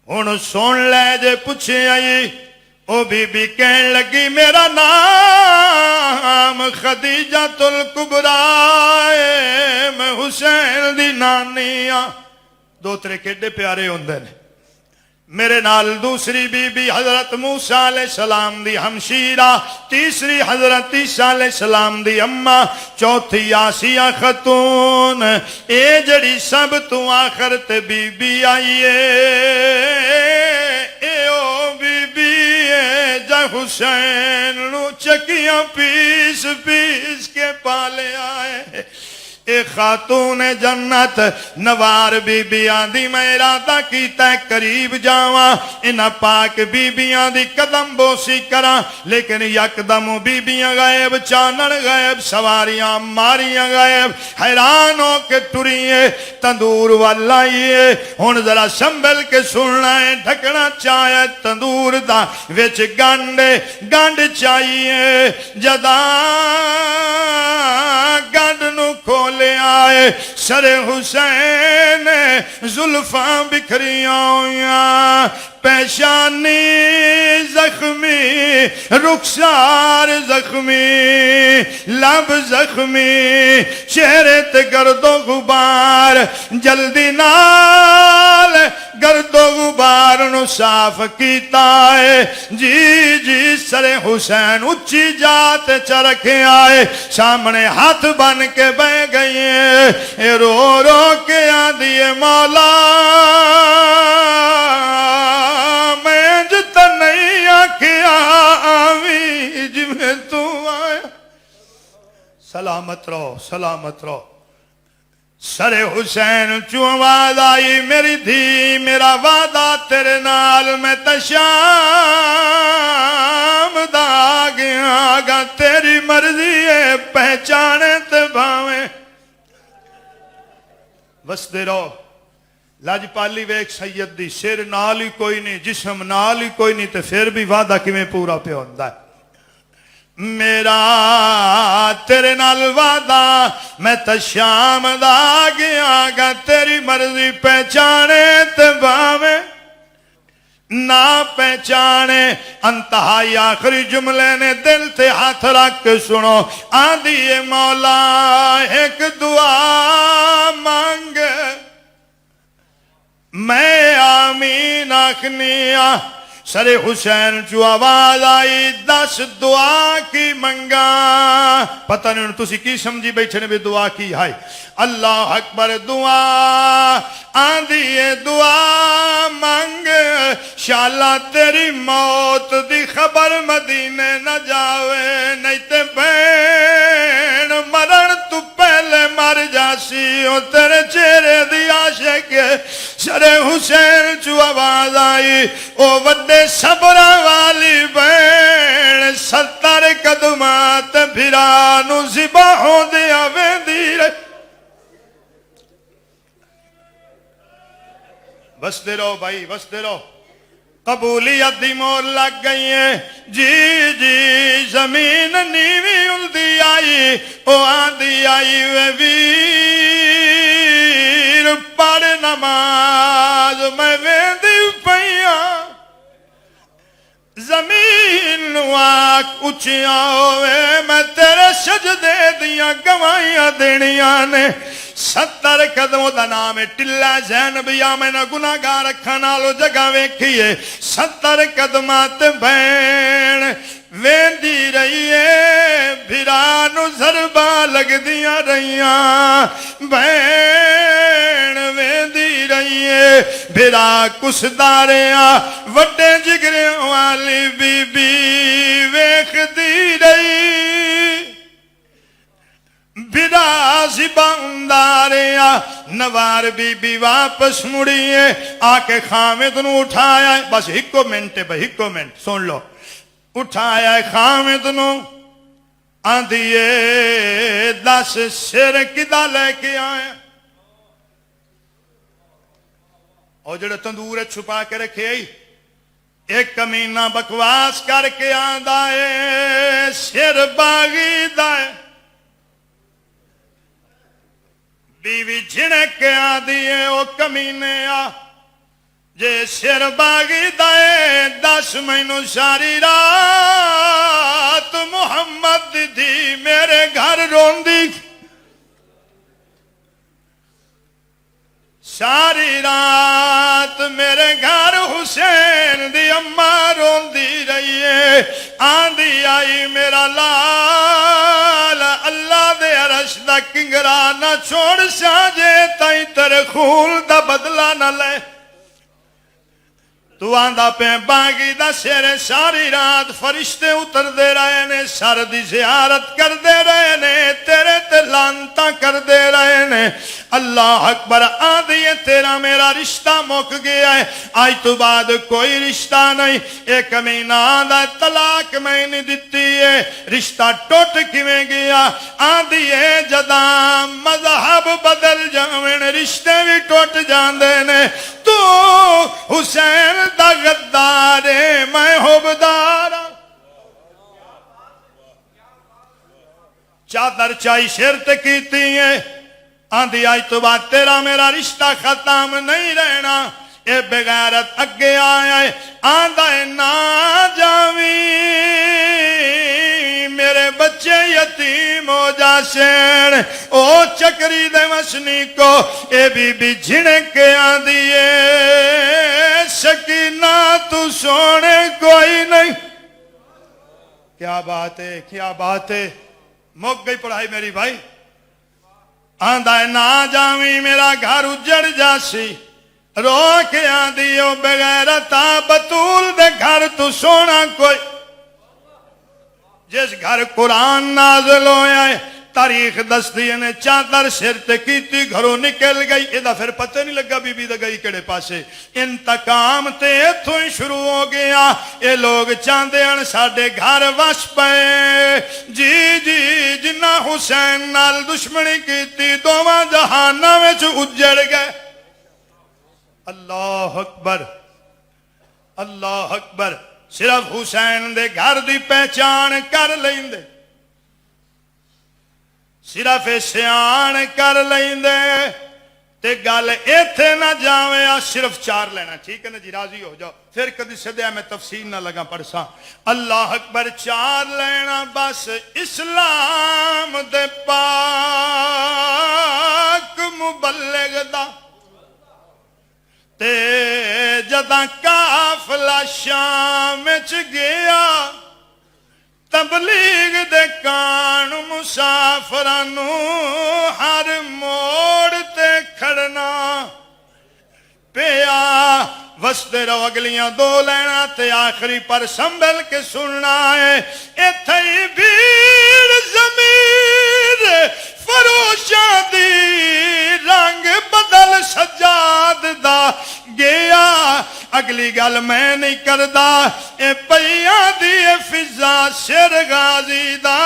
ہن سن لے جے پوچھے آئی او بی بی کہن لگی میرا نام خدیجہ الکبریٰ میں حسین دی نانی ہاں دو ترے کیڈے پیارے ہوندے نے میرے نال دوسری بی بی حضرت موسیٰ علیہ السلام دی ہمشیرہ تیسری حضرت عیسیٰ علیہ السلام دی اماں چوتھی آسیہ خاتون اے جڑی سب تو آخر تے بی بی آئیے اے او بی بی جا حسین نو چکیاں پیس پیس کے پالے آئے اے خاتون جنت نوار بی بیاں دی میں ارادہ کیتا ہے قریب جاواں انہاں پاک بی بیاں دی قدم بوسی کراں لیکن یکدم بی بیاں غائب چانن غائب سواریاں ماریاں غائب حیران ہو کے ٹریے تندور والائیے ہن ذرا سنبھل کے سننا ہے ڈھکنا چاہے تندور دا وچ گنڈ چاہیے جدا گنڈ نو کھول لے آئے سر حسین زلفاں بکھریاں ہویاں پیشانی زخمی رخسار زخمی لب زخمی چہرے تے گرد و غبار جلدی نال گرد و غبار نو صاف کیتا ہے جی سر حسین اچھی جات چرکھے آئے سامنے ہاتھ بن کے بہ گئی ہے رو رو کے آدھیے مولا میں جتا نہیں آکھیا آویں جویں تو آیا سلامت رہو سر حسین چوں آواز آئی میری دھی میرا وعدہ تیرے نال میں تشام دا گیا گا تیری مرضی ہے پہچانے تے بھاویں وسدے رہو لاجپالی ویک سید دی سر نال ہی کوئی نہیں جسم نال ہی کوئی نہیں تے پھر بھی وعدہ کیویں پورا پہ ہوندا ہے میرا تیرے نال وعدہ میں تا شام دا گیا گا تیری مرضی پہچانے تے باویں نہ پہچانے انتہائی آخری جملے نے دل تے ہاتھ رکھ کے سنو آندھی مولا ایک دعا مانگ میں آمین آخنیا سر حسین جو آواز آئی 10 دعا کی منگا پتہ نہیں انہوں تسی کی سمجھی بیٹھے نے بھی دعا کی ہے اللہ اکبر دعا آندھی دعا مانگ شاءاللہ تیری موت دی خبر مدینے نہ جاوے نہیں تے بین مرن تو پہلے مر جاسی او تیرے چہرے دی عاشق سر حسین جو آواز آئی او وڈے صبرہ والی بین 70 قدمات بھرانو زباہوں دیا ویندی رہے بستے رہو بھائی بستے رہو قبولیت دی مول لگ گئی ہے جی جی زمین نیوی الدی آئی او آندھی آئی وے ویر پڑھ نماز میں ویندی پئیاں زمین نواک اچھیاں ہوئے میں تیرے سجدے دیاں گوائیاں دینیاں نے 70 قدموں دا نام ہے ٹلہ زینبیہ میں نہ گناہ گار رکھا نالو جگہ ویکھیے 70 قدمات بین ویندی رہیے بھرانو ضربہ لگ دیا رہیاں بین ویندی رہیے بھرا کس داریاں وڈے جگرے والی بی بی ویکھ دی رہی بھرا زبانداریا نوار بی بی واپس مڑیے آکے خامد نو اٹھایا بس ہکو منٹ ہے بھائی ہکو منٹ سن لو اٹھایا خامد نو آندھیے 10 سر کدا لے کے آیا اور جڑے تندور چھپا کے رکھے ایک کمینہ بکواس کر کے آندھا ہے سر باغی دائے بیوی جھنک کے آدھیے او کمینے آ جے سر باغی دائے 10 مہینوں ساری رات محمد دی میرے گھر روندی ساری رات میرے گھر حسین دی اماں روندی رہیے آندھی آئی میرا لال اللہ دے عرش دا کنگرا نہ چھوڑ ساجے تائیں تیرے خون دا بدلہ نہ لے تو آندھا پہ باغی دا سیرے ساری رات فرشتے اتر دے رہے نے سر دی زیارت کر دے رہے نے تیرے تے لانتا کر دے رہے نے اللہ اکبر آدھیے تیرا میرا رشتہ مک گیا ہے آج تو بعد کوئی رشتہ نہیں ایک مہینہ آدھا طلاق میں نہیں دیتی ہے رشتہ ٹوٹ کیویں گیا آدھیے جدا مذہب بدل جاویں رشتے بھی ٹوٹ جاندے نے تو حسین دا غدارے میں حبدارا چادر چائی شرط کیتی ہے آندھی آج تو بعد تیرا میرا رشتہ ختم نہیں رہنا اے بغیرت اگے آیا ہے آندھا ہے نا جاوی میرے بچے یتیم ہو جاسین او چکری دے وسنی کو اے بی بی جھنک کے آندھیے سکینہ تو سونے کوئی نہیں کیا بات ہے کیا بات ہے مک گئی پڑھائی میری بھائی آندھا ہے نا جاوی میرا گھر اجڑ جاسی رو کے آندھیو بغیرتا بطول دے گھر تو سونا کوئی جس گھر قرآن نازل ہویا ہے تاریخ دستی نے چادر سر تے کیتی گھروں نکل گئی، یہ پھر پتہ نہیں لگا بی بی دا گئی کڑے پاسے۔ انتقام تے اتھوں ہی شروع ہو گیا، یہ لوگ چاہتے ہیں ساڈے گھر وس پے جی جی، جنہ حسین نال دشمنی کیتی دوواں جہاناں وچ اجڑ گئے۔ اللہ اکبر اللہ اکبر، صرف حسین دے گھر دی پہچان کر لیندے، صرف سیان کر لیندے تے گل ایتھے نہ جاوے، صرف 4 لینا، ٹھیک ہے نا جی، راضی ہو جاؤ، پھر کدی سدیا میں تفصیل نہ لگا پڑساں۔ اللہ اکبر، 4 لینا بس اسلام دے پاک مبلغ دا، تے جداں قافلہ شام وچ گیا، تبلیغ دے کان مسافرانو ہر موڑ تے کھڑنا پیا۔ وسدے رو اگلیاں 2 لینا تے آخری پر سنبھل کے سننا ہے، ایتھے ہی بھیڑ ضمیر فروشاں دی رنگ بدل سجاد دا گیا۔ اگلی گل میں نہیں کردا، اے پیاں دی فضا سر غازی دا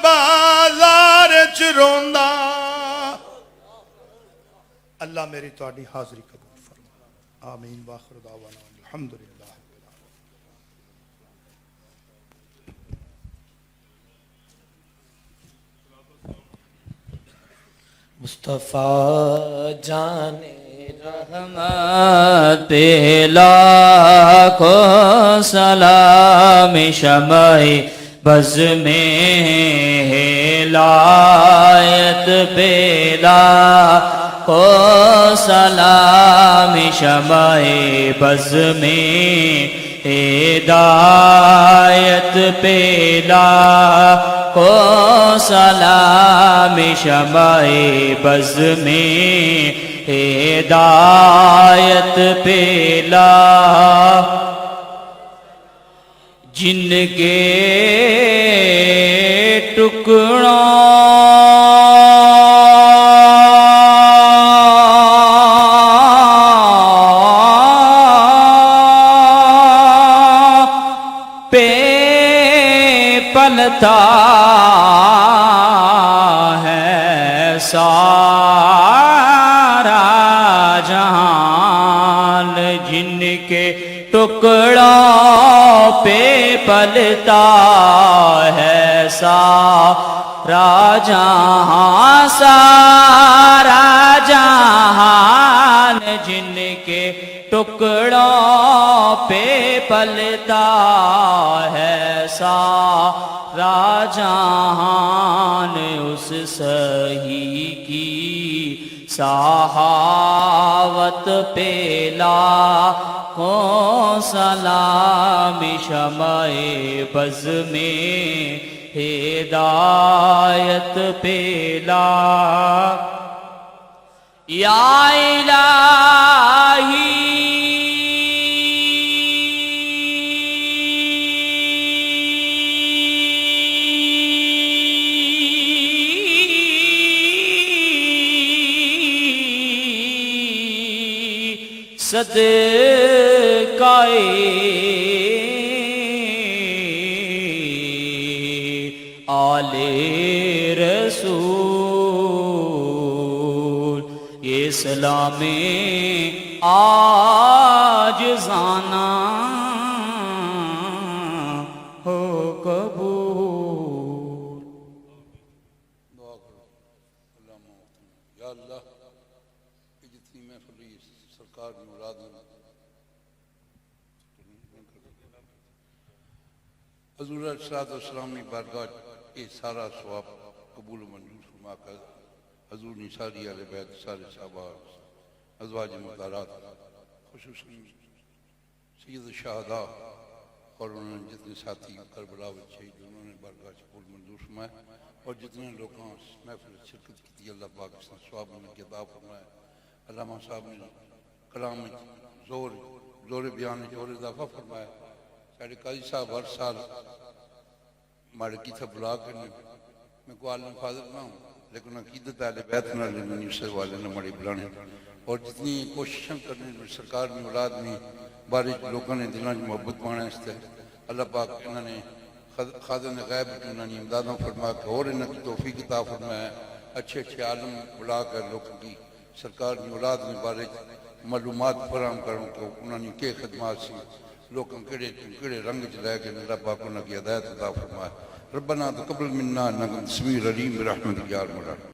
بازار چ روندا۔ اللہ میری تہاڈی حاضری قبول فرما، آمین، واخر دعوانا الحمدللہ۔ مصطفیٰ جان رحمت پہ لاکھوں سلام، شمع بز میں ہدایت پہ لاکھوں سلام، شمع بز میں ہدایت پہ لاکھوں سلام، شمع بز میں ہدایت پہ لاکھوں، جن کے ٹکڑوں پہ پلتا ہے سارا جہان، جن کے ٹکڑوں پہ پلتا ہے سارا جہاں، سارا جہان، جن کے ٹکڑوں پہ پلتا ہے سارا جہان، اس سہی کی سخاوت پہ لاکھوں سلام، شمع بز میں ہدایت پہ لاکھوں، یا الہی صدقہ آل رسول، یہ اسلام آج زانا ہو قبول۔ دعا کرو، یا اللہ یہ جتنی محفل ہوئی سرکار کی مراد حضور علیہ السلام نے بارگاہ یہ سارا ثواب قبول و منظور فرما کر حضور نے ساری اہل بیت، سارے صحابہ، ازواج مطہرات، خصوصاً سید الشہداء اور انہوں نے جتنے ساتھی کربلا و شہید انہوں نے بارگاہ قبول منظور فرمایا، اور جتنے لوگوں محفل شرکت کی تھی اللہ پاک اس نے ثواب میں عطا فرمایا۔ علامہ صاحب نے کلام میں زور بیان میں اور اضافہ فرمایا۔ ساڑھے قاضی صاحب ہر سال مارے کی تھا بلا کرنے میں کو عالم فاضل نہ ہوں لیکن عقیدت اہل بیت نہ لینے سے والے نہ مڑے بلانے اور جتنی کوششیں کرنے سرکار میں اولاد میں بارے لوگوں نے دلوں کی محبت پانا اس طرح اللہ پاک انہوں نے خازن غیب کی انہوں نے امدادوں فرما کے اور انہوں کی توفیق عطا فرمایا اچھے اچھے عالم بلا کر لوگوں کی سرکار کی اولاد میں بارے معلومات فراہم کروں کہ انہوں نے کیا خدمات سی لوگوں کڑے رنگ چلائے کہ اللہ پاک انہوں کی ہدایت عطا فرمایا ربنا تقبل منا انک انت السمیع العلیم برحمتک یا ارحم الراحمین